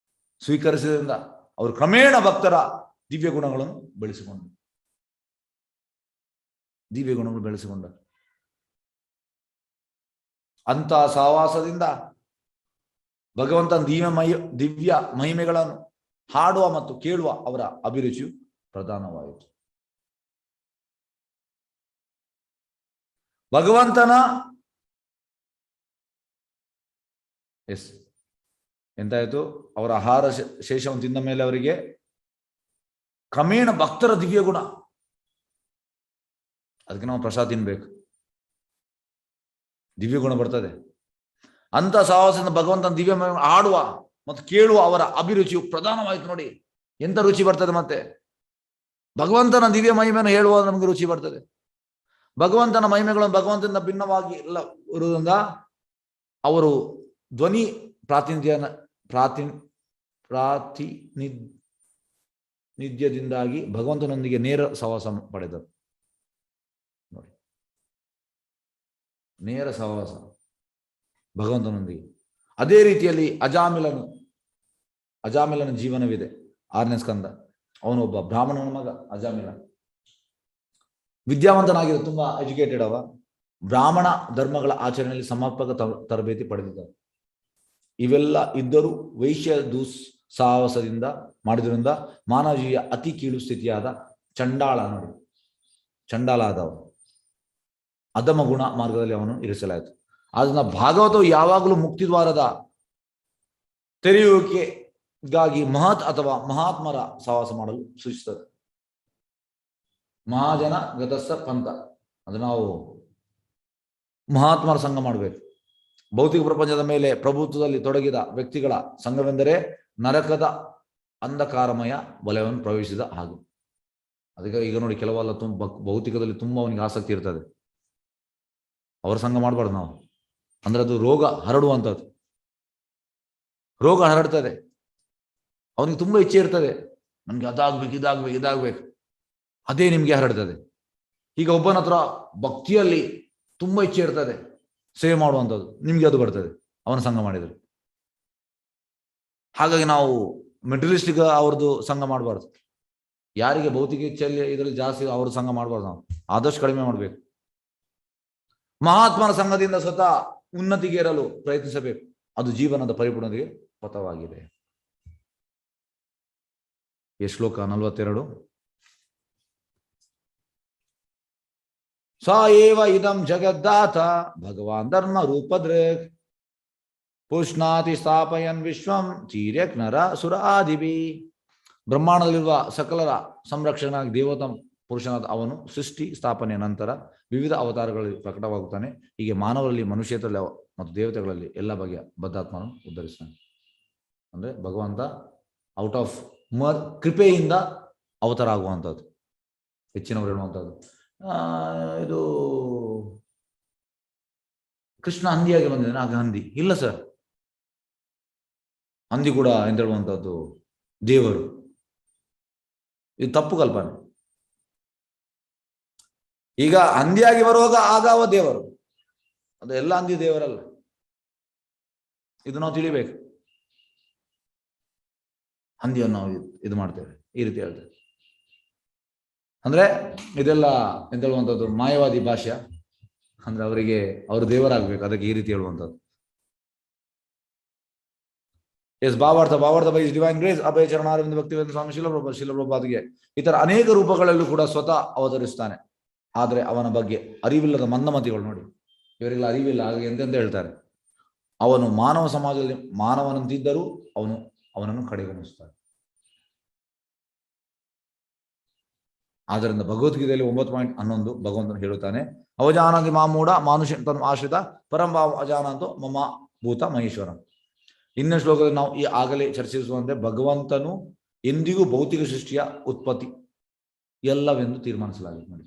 ಸ್ವೀಕರಿಸಿದ್ರಿಂದ ಅವರು ಕ್ರಮೇಣ ಭಕ್ತರ ದಿವ್ಯ ಗುಣಗಳನ್ನು ಬೆಳೆಸಿಕೊಂಡರು. ಅಂತ ಸಹವಾಸದಿಂದ ಭಗವಂತನ ದಿವ್ಯ ಮಹಿಮೆಗಳನ್ನು ಹಾಡುವ ಮತ್ತು ಕೇಳುವ ಅವರ ಅಭಿರುಚಿಯು ಪ್ರಧಾನವಾಯಿತು. ಭಗವಂತನ ಎಂತಾಯ್ತು, ಅವರ ಆಹಾರ ಶೇಷವನ್ನು ತಿಂದ ಮೇಲೆ ಅವರಿಗೆ ಕ್ರಮೇಣ ಭಕ್ತರ ದಿವ್ಯ ಗುಣ. ಅದಕ್ಕೆ ನಾವು ಪ್ರಸಾದ ತಿನ್ಬೇಕು, ದಿವ್ಯ ಗುಣ ಬರ್ತದೆ. ಅಂತ ಸಹವಾಸದಿಂದ ಭಗವಂತನ ದಿವ್ಯ ಆಡುವ ಮತ್ತು ಕೇಳುವ ಅವರ ಅಭಿರುಚಿಯು ಪ್ರಧಾನವಾಯಿತು ನೋಡಿ. ಎಂತ ರುಚಿ ಬರ್ತದೆ ಮತ್ತೆ. ಭಗವಂತನ ದಿವ್ಯ ಮಹಿಮೆಯನ್ನು ಹೇಳುವ ನಮಗೆ ರುಚಿ ಬರ್ತದೆ. ಭಗವಂತನ ಮಹಿಮೆಗಳನ್ನು ಭಗವಂತನಿಂದ ಭಿನ್ನವಾಗಿ ಎಲ್ಲ ಇರುವುದರಿಂದ ಅವರು ಧ್ವನಿ ಸಾನ್ನಿಧ್ಯದಿಂದಾಗಿ ಭಗವಂತನೊಂದಿಗೆ ನೇರ ಸಹವಾಸ ಪಡೆದರು. ನೋಡಿ, ನೇರ ಸಹವಾಸ ಭಗವಂತನೊಂದಿಗೆ. ಅದೇ ರೀತಿಯಲ್ಲಿ ಅಜಾಮಿಲನ ಜೀವನವಿದೆ. 6ನೇ ಸ್ಕಂದ. ಅವನೊಬ್ಬ ಬ್ರಾಹ್ಮಣನ ಮಗ ಅಜಾಮಿಲ. ವಿದ್ಯಾವಂತನಾಗಿರೋ, ತುಂಬಾ ಎಜುಕೇಟೆಡ್. ಅವ ಬ್ರಾಹ್ಮಣ ಧರ್ಮಗಳ ಆಚರಣೆಯಲ್ಲಿ ಸಮರ್ಪಕ ತರಬೇತಿ ಪಡೆದಿದ್ದ. ಇವೆಲ್ಲ ಇದ್ದರೂ ವೈಶ್ಯ ದುಸ್ಸಾಹಸದಿಂದ ಮಾಡಿದ್ರಿಂದ ಮಾನವೀಯ ಅತಿ ಕೀಳು ಸ್ಥಿತಿಯಾದ ಚಂಡಾಳ ಆದವ ಅಧಮ ಗುಣ ಮಾರ್ಗದಲ್ಲಿ ಅವನು ಇರಿಸಲಾಯಿತು. ಅದನ್ನ ಭಾಗವತವು ಯಾವಾಗಲೂ ಮುಕ್ತಿದ್ವಾರದ ತೆರೆಯುವಿಕೆಗಾಗಿ ಮಹತ್ ಅಥವಾ ಮಹಾತ್ಮರ ಸಹವಾಸ ಮಾಡಲು ಸೂಚಿಸುತ್ತದೆ. ಮಹಾಜನ ಗತಸ್ಥ ಪಂಥ, ಅದು ನಾವು ಮಹಾತ್ಮರ ಸಂಘ ಮಾಡಬೇಕು. ಭೌತಿಕ ಪ್ರಪಂಚದ ಮೇಲೆ ಪ್ರಭುತ್ವದಲ್ಲಿ ತೊಡಗಿದ ವ್ಯಕ್ತಿಗಳ ಸಂಘವೆಂದರೆ ನರಕದ ಅಂಧಕಾರಮಯ ವಲಯವನ್ನು ಪ್ರವೇಶಿಸಿದ ಹಾಗೆ. ಅದಕ್ಕೆ ಈಗ ನೋಡಿ, ಕೆಲವೆಲ್ಲ ಭೌತಿಕದಲ್ಲಿ ತುಂಬಾ ಅವನಿಗೆ ಆಸಕ್ತಿ ಇರ್ತದೆ. ಅವರ ಸಂಘ ಮಾಡಬಾರ್ದು ನಾವು. ಅಂದ್ರೆ ಅದು ರೋಗ ಹರಡುವಂಥದ್ದು. ರೋಗ ಹರಡ್ತದೆ. ಅವನಿಗೆ ತುಂಬಾ ಇಚ್ಛೆ ಇರ್ತದೆ, ನನ್ಗೆ ಇದಾಗ್ಬೇಕು. ಅದೇ ನಿಮ್ಗೆ ಹರಡ್ತದೆ. ಈಗ ಒಬ್ಬನ ಹತ್ರ ಭಕ್ತಿಯಲ್ಲಿ ತುಂಬಾ ಇಚ್ಛೆ ಇರ್ತದೆ, ಸೇವೆ ಮಾಡುವಂಥದ್ದು, ನಿಮ್ಗೆ ಅದು ಬರ್ತದೆ ಅವನ ಸಂಘ ಮಾಡಿದರೆ. ಹಾಗಾಗಿ ನಾವು ಮೆಟೀರಿಯಲಿಸ್ಟಿಕ್ ಅವ್ರದ್ದು ಸಂಘ ಮಾಡಬಾರ್ದು. ಯಾರಿಗೆ ಭೌತಿಕ ಇಚ್ಛೆಯಲ್ಲಿ ಇದರಲ್ಲಿ ಜಾಸ್ತಿ ಅವ್ರ ಸಂಘ ಮಾಡಬಾರ್ದು. ನಾವು ಆದಷ್ಟು ಕಡಿಮೆ ಮಾಡಬೇಕು. ಮಹಾತ್ಮನ ಸಂಘದಿಂದ ಸ್ವತಃ ಉನ್ನತಿಗೆ ಇರಲು ಪ್ರಯತ್ನಿಸಬೇಕು. ಅದು ಜೀವನದ ಪರಿಪೂರ್ಣತೆಗೆ ಪಥವಾಗಿದೆ. ಈ ಶ್ಲೋಕ 42. ಸ ಏವ ಇದಂ ಜಗದ್ದಾತ ಭಗವಾನ್ ಧರ್ಮ ರೂಪದೃಕ್ ಪುಷ್ಣಾತಿ ಸ್ಥಾಪಯನ್ ವಿಶ್ವಂ ಚೀರ್ಯಕ್ ನರ ಸುರ ಆದಿಭಿ. ಬ್ರಹ್ಮಾಂಡದಲ್ಲಿರುವ ಸಕಲರ ಸಂರಕ್ಷಣಾಗಿ ದೇವತಂ ಪುರುಷನಾದ ಅವನು ಸೃಷ್ಟಿ ಸ್ಥಾಪನೆಯ ನಂತರ ವಿವಿಧ ಅವತಾರಗಳಲ್ಲಿ ಪ್ರಕಟವಾಗುತ್ತಾನೆ. ಹೀಗೆ ಮಾನವರಲ್ಲಿ, ಮನುಷ್ಯರಲ್ಲಿ ಮತ್ತು ದೇವತೆಗಳಲ್ಲಿ ಎಲ್ಲ ಬಗೆಯ ಬದ್ಧಾತ್ಮನು ಉದ್ಧರಿಸ್ತಾನೆ. ಅಂದ್ರೆ ಭಗವಂತ ಔಟ್ ಆಫ್ ಕೃಪೆಯಿಂದ ಅವತಾರ ಆಗುವಂಥದ್ದು. ಹೆಚ್ಚಿನವರು ಹೇಳುವಂಥದ್ದು, ಇದು ಕೃಷ್ಣ ಹಂದಿಯಾಗಿ ಬಂದಿದ್ದಾನೆ, ಆಗ ಹಂದಿ ಇಲ್ಲ ಸರ್. ಹಂದಿ ಕೂಡ ಎಂತ ಹೇಳುವಂಥದ್ದು ದೇವರು. ಇದು ತಪ್ಪು ಕಲ್ಪನೆ. ಈಗ ಹಂದಿಯಾಗಿ ಬರುವಾಗ ಆಗ ಅವ ದೇವರು, ಅದು ಎಲ್ಲ ಹಂದಿ ದೇವರಲ್ಲ. ಇದು ನಾವು ತಿಳಿಬೇಕು. ಹಂದಿಯನ್ನು ನಾವು ಇದು ಮಾಡ್ತೇವೆ, ಈ ರೀತಿ ಹೇಳ್ತೇವೆ. ಅಂದ್ರೆ ಇದೆಲ್ಲ ಎಂತ ಹೇಳುವಂಥದ್ದು ಮಾಯವಾದಿ ಭಾಷೆ. ಅಂದ್ರೆ ಅವರಿಗೆ ಅವರು ದೇವರಾಗಬೇಕು, ಅದಕ್ಕೆ ಈ ರೀತಿ ಹೇಳುವಂಥದ್ದು. ಎಸ್ ಭಾವಾರ್ಥ ಬೈ ಡಿವೈನ್ ಗ್ರೇಸ್ ಅಭಯ ಚರಣಾರವಿಂದ ಭಕ್ತಿವೇಂದ್ರ ಸ್ವಾಮಿ ಶಿಲಪ್ರಭಾದಿಗೆ ಇತರ ಅನೇಕ ರೂಪಗಳಲ್ಲೂ ಕೂಡ ಸ್ವತಃ ಅವತರಿಸ್ತಾನೆ. ಆದರೆ ಅವನ ಬಗ್ಗೆ ಅರಿವಿಲ್ಲದ ಮಂದಮತಿಗಳು, ನೋಡಿ ಇವರಿಗೆಲ್ಲ ಅರಿವಿಲ್ಲ, ಹಾಗೆ ಎಂತೆಂತ ಹೇಳ್ತಾರೆ. ಅವನು ಮಾನವ ಸಮಾಜದಲ್ಲಿ ಮಾನವನಂತಿದ್ದರೂ ಅವನನ್ನು ಕಡೆಗಣಿಸ್ತಾನೆ. ಆದ್ದರಿಂದ ಭಗವದ್ಗೀತೆಯಲ್ಲಿ 9.11 ಭಗವಂತನು ಹೇಳುತ್ತಾನೆ, ಅವಜಾನಂದಿ ಮಾಮೂಢ ಮಾನುಷ ತನ್ನ ಆಶ್ರಿತ ಪರಂಭಾವ ಅಜಾನಂತೋ ಮಮ ಭೂತ ಮಹೇಶ್ವರ. ಇನ್ನೊಂದು ಶ್ಲೋಕದಲ್ಲಿ ನಾವು ಈ ಆಗಲೇ ಚರ್ಚಿಸುವಂತೆ ಭಗವಂತನು ಎಂದಿಗೂ ಭೌತಿಕ ಸೃಷ್ಟಿಯ ಉತ್ಪತ್ತಿ ಎಲ್ಲವೆಂದು ತೀರ್ಮಾನಿಸಲಾಗಿದೆ. ನೋಡಿ,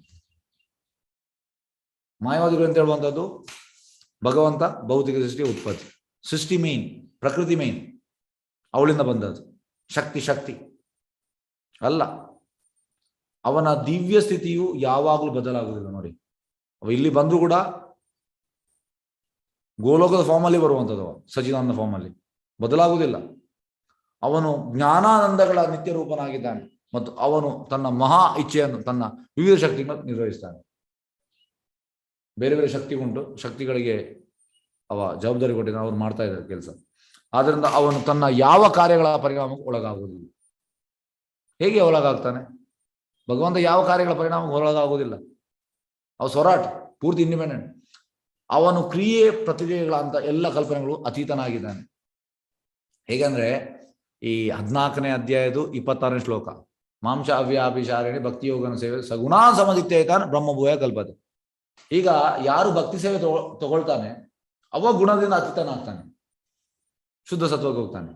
ಮಾಯವಾದಿಗಳು ಅಂತ ಹೇಳುವಂಥದ್ದು ಭಗವಂತ ಭೌತಿಕ ಸೃಷ್ಟಿಯ ಉತ್ಪತ್ತಿ. ಸೃಷ್ಟಿ ಮೇನ್, ಪ್ರಕೃತಿ ಮೇನ್, ಅವಳಿಂದ ಬಂದದ್ದು. ಶಕ್ತಿ ಅಲ್ಲ. ಅವನ ದಿವ್ಯ ಸ್ಥಿತಿಯು ಯಾವಾಗಲೂ ಬದಲಾಗುವುದಿಲ್ಲ. ನೋಡಿ, ಅವ ಇಲ್ಲಿ ಬಂದರೂ ಕೂಡ ಗೋಲೋಕದ ಫಾರ್ಮಲ್ಲಿ ಬರುವಂಥದ್ದು, ಸಚಿದಾನಂದ ಫಾರ್ಮಲ್ಲಿ ಬದಲಾಗುವುದಿಲ್ಲ. ಅವನು ಜ್ಞಾನಾನಂದಗಳ ನಿತ್ಯ ರೂಪನಾಗಿದ್ದಾನೆ ಮತ್ತು ಅವನು ತನ್ನ ಮಹಾ ಇಚ್ಛೆಯನ್ನು ತನ್ನ ವಿವಿಧ ಶಕ್ತಿಗಳನ್ನು ನಿರ್ವಹಿಸ್ತಾನೆ. ಬೇರೆ ಬೇರೆ ಶಕ್ತಿ ಉಂಟು, ಶಕ್ತಿಗಳಿಗೆ ಅವ ಜವಾಬ್ದಾರಿ ಕೊಟ್ಟಿದ್ದಾನೆ, ಅವ್ರು ಮಾಡ್ತಾ ಇದ್ದಾರೆ ಕೆಲಸ. ಆದ್ರಿಂದ ಅವನು ತನ್ನ ಯಾವ ಕಾರ್ಯಗಳ ಪರಿಣಾಮಕ್ಕೆ ಒಳಗಾಗುವುದಿಲ್ಲ. ಹೇಗೆ ಒಳಗಾಗ್ತಾನೆ? ಭಗವಂತ ಯಾವ ಕಾರ್ಯಗಳ ಪರಿಣಾಮಕ್ಕೆ ಒಳಗಾಗುವುದಿಲ್ಲ. ಅವ ಸ್ವರಾಟ್, ಪೂರ್ತಿ ಇಂಡಿಪೆಂಡೆಂಟ್. ಅವನು ಕ್ರಿಯೆ ಪ್ರತಿಕ್ರಿಯೆಗಳ ಅಂತ ಎಲ್ಲ ಕಲ್ಪನೆಗಳು ಅತೀತನಾಗಿದ್ದಾನೆ. ಹೇಗಂದ್ರೆ ಈ 14ನೇ ಅಧ್ಯಾಯದ 26ನೇ ಶ್ಲೋಕ, ಮಾಂಸ ಅವ್ಯಾಭಿಚಾರಿಣಿ ಭಕ್ತಿ ಯೋಗನ ಸೇವೆ ಸಗುಣಾ ಸಮದಿತ್ಯತಾನೆ ಬ್ರಹ್ಮಭೂಯ ಕಲ್ಪತೆ. ಈಗ ಯಾರು ಭಕ್ತಿ ಸೇವೆ ತಗೊಳ್ತಾನೆ ಅವ ಗುಣದಿಂದ ಅತೀತನಾಗ್ತಾನೆ, ಶುದ್ಧ ಸತ್ವಕ್ಕೆ ಹೋಗ್ತಾನೆ.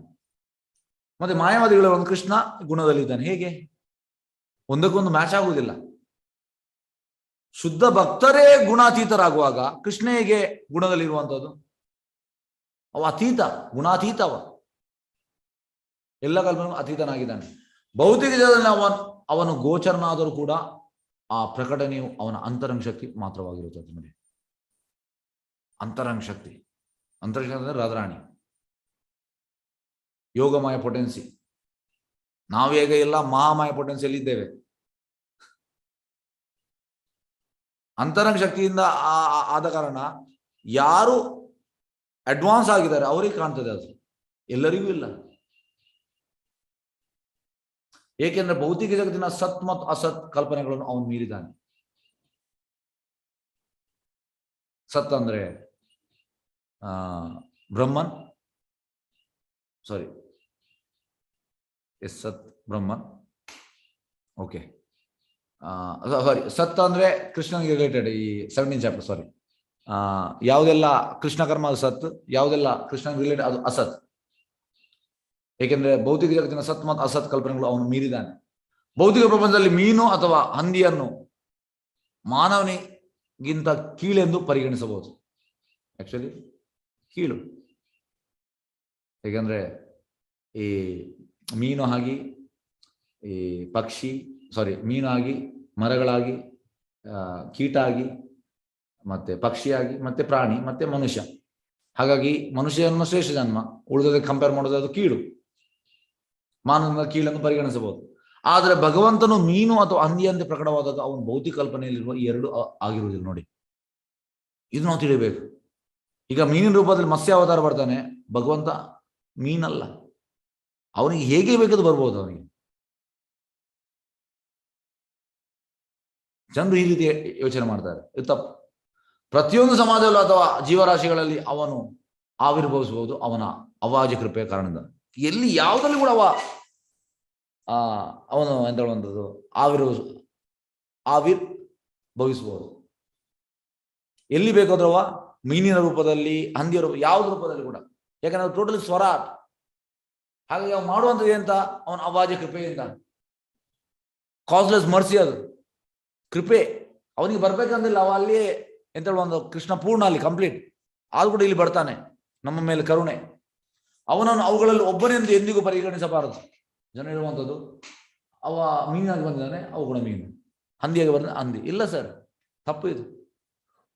ಮತ್ತೆ ಮಾಯಾವಾದಿಗಳ ಒಂದು ಕೃಷ್ಣ ಗುಣದಲ್ಲಿದ್ದಾನೆ. ಹೇಗೆ? ಒಂದಕ್ಕೊಂದು ಮ್ಯಾಚ್ ಆಗುವುದಿಲ್ಲ. ಶುದ್ಧ ಭಕ್ತರೇ ಗುಣಾತೀತರಾಗುವಾಗ ಕೃಷ್ಣ ಹೇಗೆ ಗುಣದಲ್ಲಿರುವಂಥದ್ದು? ಅವ ಅತೀತ, ಗುಣಾತೀತ. ಅವ ಎಲ್ಲ ಕಲ್ಪನೆಗೂ ಅತೀತನಾಗಿದ್ದಾನೆ. ಭೌತಿಕ ಜಗದಲ್ಲಿ ಅವನು ಗೋಚರನಾದರೂ ಕೂಡ ಆ ಪ್ರಕಟಣೆಯು ಅವನ ಅಂತರಂಗ ಶಕ್ತಿ ಮಾತ್ರವಾಗಿರುತ್ತದೆ ನೋಡಿ. ಅಂತರಂಗ ಶಕ್ತಿ ಅಂದ್ರೆ ರಾಜರಾಣಿ, ಯೋಗಮಾಯ ಪೊಟೆನ್ಸಿ. ನಾವೀಗ ಎಲ್ಲ ಮಹಾಮಾಯ ಪೊಟೆನ್ಸಿಯಲ್ಲಿ ಇದ್ದೇವೆ. ಅಂತರಂಗ ಶಕ್ತಿಯಿಂದ ಆದ ಕಾರಣ ಯಾರು ಅಡ್ವಾನ್ಸ್ ಆಗಿದ್ದಾರೆ ಅವರಿಗೆ ಕಾಣ್ತದೆ, ಅದು ಎಲ್ಲರಿಗೂ ಇಲ್ಲ. ಏಕೆಂದ್ರೆ ಭೌತಿಕ ಜಗತ್ತಿನ ಸತ್ ಮತ್ತು ಅಸತ್ ಕಲ್ಪನೆಗಳನ್ನು ಅವನು ಮೀರಿದ್ದಾನೆ. ಸತ್ ಅಂದ್ರೆ ಬ್ರಹ್ಮನ್, ಸಾರಿ ಎಸ್ ಸತ್ ಬ್ರಹ್ಮನ್, ಓಕೆ ಸಾರಿ ಸತ್ ಅಂದ್ರೆ ಕೃಷ್ಣನಿಗೆ ರಿಲೇಟೆಡ್ ಈ 17th ಚಾಪ್ಟರ್, ಸಾರಿ ಯಾವುದೆಲ್ಲ ಕೃಷ್ಣ ಕರ್ಮ ಅದು ಸತ್, ಯಾವುದೆಲ್ಲ ಕೃಷ್ಣನಿಗೆ ರಿಲೇಟೆಡ್ ಅದು ಅಸತ್. ಏಕೆಂದ್ರೆ ಭೌತಿಕ ಜಗತ್ತಿನ ಸತ್ ಮತ್ತು ಅಸತ್ ಕಲ್ಪನೆಗಳು ಅವನು ಮೀರಿದ್ದಾನೆ. ಭೌತಿಕ ಪ್ರಪಂಚದಲ್ಲಿ ಮೀನು ಅಥವಾ ಹಂದಿಯನ್ನು ಮಾನವನಿಗಿಂತ ಕೀಳೆಂದು ಪರಿಗಣಿಸಬಹುದು. ಆಕ್ಚುಲಿ ಕೀಳು, ಏಕೆಂದ್ರೆ ಈ ಮೀನು ಆಗಿ, ಈ ಪಕ್ಷಿ, ಸಾರಿ ಮೀನು ಆಗಿ, ಮರಗಳಾಗಿ, ಕೀಟ ಆಗಿ, ಮತ್ತೆ ಪಕ್ಷಿಯಾಗಿ, ಮತ್ತೆ ಪ್ರಾಣಿ, ಮತ್ತೆ ಮನುಷ್ಯ. ಹಾಗಾಗಿ ಮನುಷ್ಯನ ಶ್ರೇಷ್ಠ ಜನ್ಮ, ಉಳಿದಕ್ಕೆ ಕಂಪೇರ್ ಮಾಡೋದು ಅದು ಕೀಳು, ಮಾನವನ ಕೀಳನ್ನು ಪರಿಗಣಿಸಬಹುದು. ಆದರೆ ಭಗವಂತನು ಮೀನು ಅಥವಾ ಹಂದಿಯಂತೆ ಪ್ರಕಟವಾದಾಗ ಅವನು ಭೌತಿಕ ಕಲ್ಪನೆಯಲ್ಲಿರುವ ಈ ಎರಡು ಆಗಿರುವುದಿಲ್ಲ ನೋಡಿ. ಇದು ನಾವು ತಿಳಿಬೇಕು. ಈಗ ಮೀನಿನ ರೂಪದಲ್ಲಿ ಮತ್ಸ್ಯಾವತಾರ ಬರ್ತಾನೆ, ಭಗವಂತ ಮೀನಲ್ಲ, ಅವನಿಗೆ ಹೇಗೆ ಬೇಕಾದ್ರೂ ಬರ್ಬೋದು. ಅವನಿಗೆ ಜನರು ಈ ರೀತಿ ಯೋಚನೆ ಮಾಡ್ತಾರೆ, ಇದು ತಪ್ಪು. ಪ್ರತಿಯೊಂದು ಸಮಾಜದಲ್ಲೂ ಅಥವಾ ಜೀವರಾಶಿಗಳಲ್ಲಿ ಅವನು ಆವಿರ್ಭವಿಸಬಹುದು ಅವನ ಅವಾಜ ಕೃಪೆಯ ಕಾರಣದಿಂದ. ಎಲ್ಲಿ ಯಾವುದಲ್ಲಿ ಕೂಡ ಅವನು ಎಂತ ಹೇಳುವಂಥದ್ದು ಆವಿರ್ಭವಿಸಬಹುದು. ಎಲ್ಲಿ ಬೇಕಾದ್ರೂ ಮೀನಿನ ರೂಪದಲ್ಲಿ, ಹಂದಿಯ ರೂಪ, ಯಾವುದ್ರ ರೂಪದಲ್ಲಿ ಕೂಡ. ಯಾಕಂದ್ರೆ ಅದು ಟೋಟಲಿ ಸ್ವರಾಟ್. ಹಾಗಾಗಿ ಅವ್ನು ಮಾಡುವಂಥದ್ದು ಎಂತ, ಅವನ ಅವಾಜ ಕೃಪೆಯಿಂದ, ಕಾಸ್ಲೆಸ್ ಮರ್ಸಿ, ಅದು ಕೃಪೆ. ಅವನಿಗೆ ಬರ್ಬೇಕಂದಿಲ್ಲ, ಅವ ಅಲ್ಲಿಯೇ ಎಂತ ಹೇಳುವ ಕೃಷ್ಣ ಪೂರ್ಣ ಅಲ್ಲಿ ಕಂಪ್ಲೀಟ್ ಆದ್ರೂ ಕೂಡ ಇಲ್ಲಿ ಬರ್ತಾನೆ, ನಮ್ಮ ಮೇಲೆ ಕರುಣೆ. ಅವನನ್ನು ಅವುಗಳಲ್ಲಿ ಒಬ್ಬನೆಂದು ಎಂದಿಗೂ ಪರಿಗಣಿಸಬಾರದು. ಜನ ಹೇಳುವಂಥದ್ದು ಅವ ಮೀನಾಗಿ ಬಂದಿದ್ದಾನೆ, ಅವು ಕೂಡ ಮೀನು, ಹಂದಿಯಾಗಿ ಬಂದ ಹಂದಿ. ಇಲ್ಲ ಸರ್, ತಪ್ಪು ಇದು.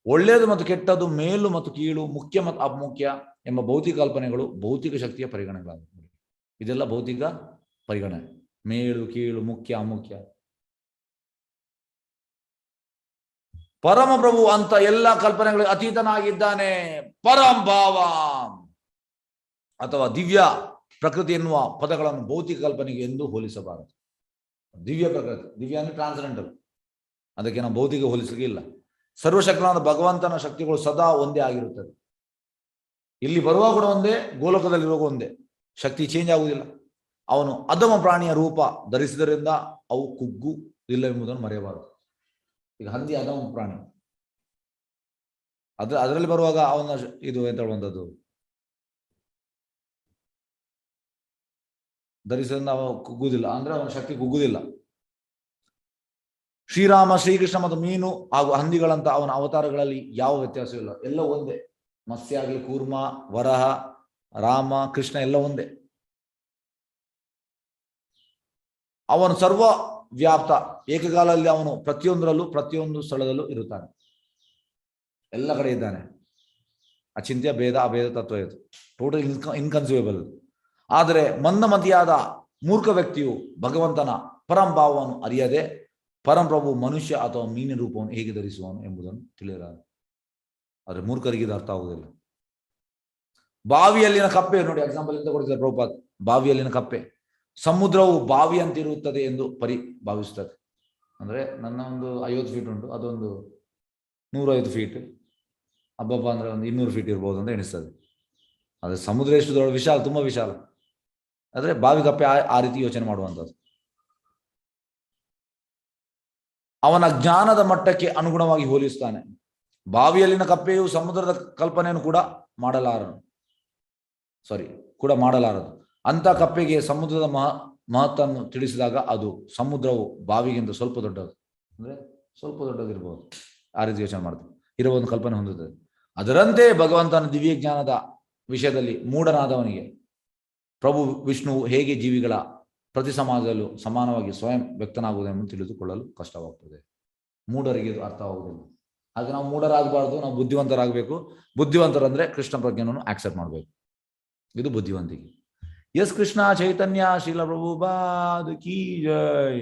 ಒಳ್ಳೆಯದು ಮತ್ತು ಕೆಟ್ಟದ್ದು, ಮೇಲು ಮತ್ತು ಕೀಳು, ಮುಖ್ಯ ಮತ್ತು ಅಮುಖ್ಯ ಎಂಬ ಭೌತಿಕ ಕಲ್ಪನೆಗಳು ಭೌತಿಕ ಶಕ್ತಿಯ ಪರಿಗಣನೆಗಳಾಗುತ್ತವೆ. ಇದೆಲ್ಲ ಭೌತಿಕ ಪರಿಗಣನೆ, ಮೇಲು ಕೀಳು, ಮುಖ್ಯ ಅಮುಖ್ಯ. ಪರಮಪ್ರಭು ಅಂತ ಎಲ್ಲ ಕಲ್ಪನೆಗಳಿಗೆ ಅತೀತನಾಗಿದ್ದಾನೆ. ಪರಂಭಾವ ಅಥವಾ ದಿವ್ಯ ಪ್ರಕೃತಿ ಎನ್ನುವ ಪದಗಳನ್ನು ಭೌತಿಕ ಕಲ್ಪನೆಗೆ ಎಂದು ಹೋಲಿಸಬಾರದು. ದಿವ್ಯ ಪ್ರಕೃತಿ, ದಿವ್ಯ ಅಂದ್ರೆ ಟ್ರಾನ್ಸೆಂಡೆಂಟಲ್, ಅದಕ್ಕೆ ನಾವು ಭೌತಿಕ ಹೋಲಿಸಲಿಕ್ಕೆ ಇಲ್ಲ. ಸರ್ವಶಕ್ತನಾದ ಭಗವಂತನ ಶಕ್ತಿಗಳು ಸದಾ ಒಂದೇ ಆಗಿರುತ್ತದೆ. ಇಲ್ಲಿ ಬರುವಾಗ ಕೂಡ ಒಂದೇ, ಗೋಲಕದಲ್ಲಿರುವಾಗ ಒಂದೇ. ಶಕ್ತಿ ಚೇಂಜ್ ಆಗುವುದಿಲ್ಲ. ಅವನು ಅಧಮ ಪ್ರಾಣಿಯ ರೂಪ ಧರಿಸಿದರಿಂದ ಅವು ಕುಗ್ಗುವುದಿಲ್ಲವೆಂಬುದನ್ನು ಮರೆಯಬಾರದು. ಈಗ ಹಂದಿ ಅಧಮ ಪ್ರಾಣಿ, ಅದರಲ್ಲಿ ಬರುವಾಗ ಅವನ ಇದು ಎಂತ ಹೇಳುವಂಥದ್ದು, ಧರಿಸಿದ್ರಿಂದ ಅವ ಕುಗ್ಗುವುದಿಲ್ಲ, ಅಂದ್ರೆ ಅವನ ಶಕ್ತಿ ಕುಗ್ಗುವುದಿಲ್ಲ. ಶ್ರೀರಾಮ, ಶ್ರೀಕೃಷ್ಣ ಮತ್ತು ಮೀನು ಹಾಗೂ ಹಂದಿಗಳಂತ ಅವನ ಅವತಾರಗಳಲ್ಲಿ ಯಾವ ವ್ಯತ್ಯಾಸವಿಲ್ಲ, ಎಲ್ಲ ಒಂದೇ. ಮತ್ಸ್ಯ ಆಗಲಿ, ಕೂರ್ಮ, ವರಹ, ರಾಮ, ಕೃಷ್ಣ ಎಲ್ಲ ಒಂದೇ. ಅವನು ಸರ್ವ ವ್ಯಾಪ್ತ, ಏಕಕಾಲದಲ್ಲಿ ಅವನು ಪ್ರತಿಯೊಂದರಲ್ಲೂ ಪ್ರತಿಯೊಂದು ಸ್ಥಳದಲ್ಲೂ ಇರುತ್ತಾನೆ, ಎಲ್ಲ ಕಡೆ ಇದ್ದಾನೆ. ಅಚಿಂತ್ಯ, ಭೇದ ಅಭೇದ ತತ್ವ ಇದು, ಟೋಟಲ್ ಇನ್ಕನ್ಸೀವೇಬಲ್. ಆದರೆ ಮಂದಮತಿಯಾದ ಮೂರ್ಖ ವ್ಯಕ್ತಿಯು ಭಗವಂತನ ಪರಂಭಾವವನ್ನು ಅರಿಯದೆ ಪರಂಪ್ರಭು ಮನುಷ್ಯ ಅಥವಾ ಮೀನಿನ ರೂಪವನ್ನು ಹೇಗೆ ಧರಿಸುವನು ಎಂಬುದನ್ನು ತಿಳಿಯಲಾರ. ಆದರೆ ಮೂರ್ಖರಿಗೆ ಇದು ಅರ್ಥ ಆಗುವುದಿಲ್ಲ. ಬಾವಿಯಲ್ಲಿನ ಕಪ್ಪೆ ನೋಡಿ, ಎಕ್ಸಾಂಪಲ್ ಎಂತ ಕೊಡ್ತಾರೆ ಪ್ರಭುಪಾದ್. ಬಾವಿಯಲ್ಲಿನ ಕಪ್ಪೆ ಸಮುದ್ರವು ಬಾವಿಯಂತಿರುತ್ತದೆ ಎಂದು ಭಾವಿಸುತ್ತದೆ. ಅಂದ್ರೆ ನನ್ನ ಒಂದು 50 ಫೀಟ್ ಉಂಟು, ಅದೊಂದು 150 ಫೀಟ್, ಹಬ್ಬಬ್ಬ ಅಂದ್ರೆ ಒಂದು 200 ಫೀಟ್ ಇರ್ಬೋದು ಅಂತ ಎಣಿಸ್ತದೆ. ಆದರೆ ಸಮುದ್ರ ಎಷ್ಟು ದೊಡ್ಡ ವಿಶಾಲ, ತುಂಬಾ ವಿಶಾಲ. ಆದ್ರೆ ಬಾವಿ ಕಪ್ಪೆ ಆ ರೀತಿ ಯೋಚನೆ ಮಾಡುವಂಥದ್ದು. ಅವನ ಜ್ಞಾನದ ಮಟ್ಟಕ್ಕೆ ಅನುಗುಣವಾಗಿ ಹೋಲಿಸುತ್ತಾನೆ. ಬಾವಿಯಲ್ಲಿನ ಕಪ್ಪೆಯು ಸಮುದ್ರದ ಕಲ್ಪನೆಯನ್ನು ಕೂಡ ಮಾಡಲಾರದು. ಅಂತ ಕಪ್ಪೆಗೆ ಸಮುದ್ರದ ಮಹತ್ತನ್ನು ತಿಳಿಸಿದಾಗ ಅದು ಸಮುದ್ರವು ಬಾವಿಗಿಂತ ಸ್ವಲ್ಪ ದೊಡ್ಡದು, ಅಂದ್ರೆ ಸ್ವಲ್ಪ ದೊಡ್ಡದಿರ್ಬೋದು, ಆ ರೀತಿ ಯೋಚನೆ ಮಾಡ್ತದೆ, ಇರೋ ಒಂದು ಕಲ್ಪನೆ ಹೊಂದುತ್ತದೆ. ಅದರಂತೆ ಭಗವಂತನ ದಿವ್ಯ ಜ್ಞಾನದ ವಿಷಯದಲ್ಲಿ ಮೂಢನಾದವನಿಗೆ ಪ್ರಭು ವಿಷ್ಣುವು ಹೇಗೆ ಜೀವಿಗಳ ಪ್ರತಿ ಸಮಾಜದಲ್ಲೂ ಸಮಾನವಾಗಿ ಸ್ವಯಂ ವ್ಯಕ್ತನಾಗುವುದೆಂದು ತಿಳಿದುಕೊಳ್ಳಲು ಕಷ್ಟವಾಗ್ತದೆ. ಮೂಢರಿಗೆ ಇದು ಅರ್ಥವಾಗುವುದಿಲ್ಲ. ಹಾಗೆ ನಾವು ಮೂಢರಾಗಬಾರ್ದು, ನಾವು ಬುದ್ಧಿವಂತರಾಗಬೇಕು. ಬುದ್ಧಿವಂತರಂದ್ರೆ ಕೃಷ್ಣ ಪ್ರಜ್ಞೆಯನ್ನು ಆಕ್ಸೆಪ್ಟ್ ಮಾಡಬೇಕು. ಇದು ಬುದ್ಧಿವಂತಿಕೆ. ಎಸ್ ಕೃಷ್ಣ ಚೈತನ್ಯ ಶ್ರೀಲ ಪ್ರಭುಪಾದ್ ಕೀ ಜೈ.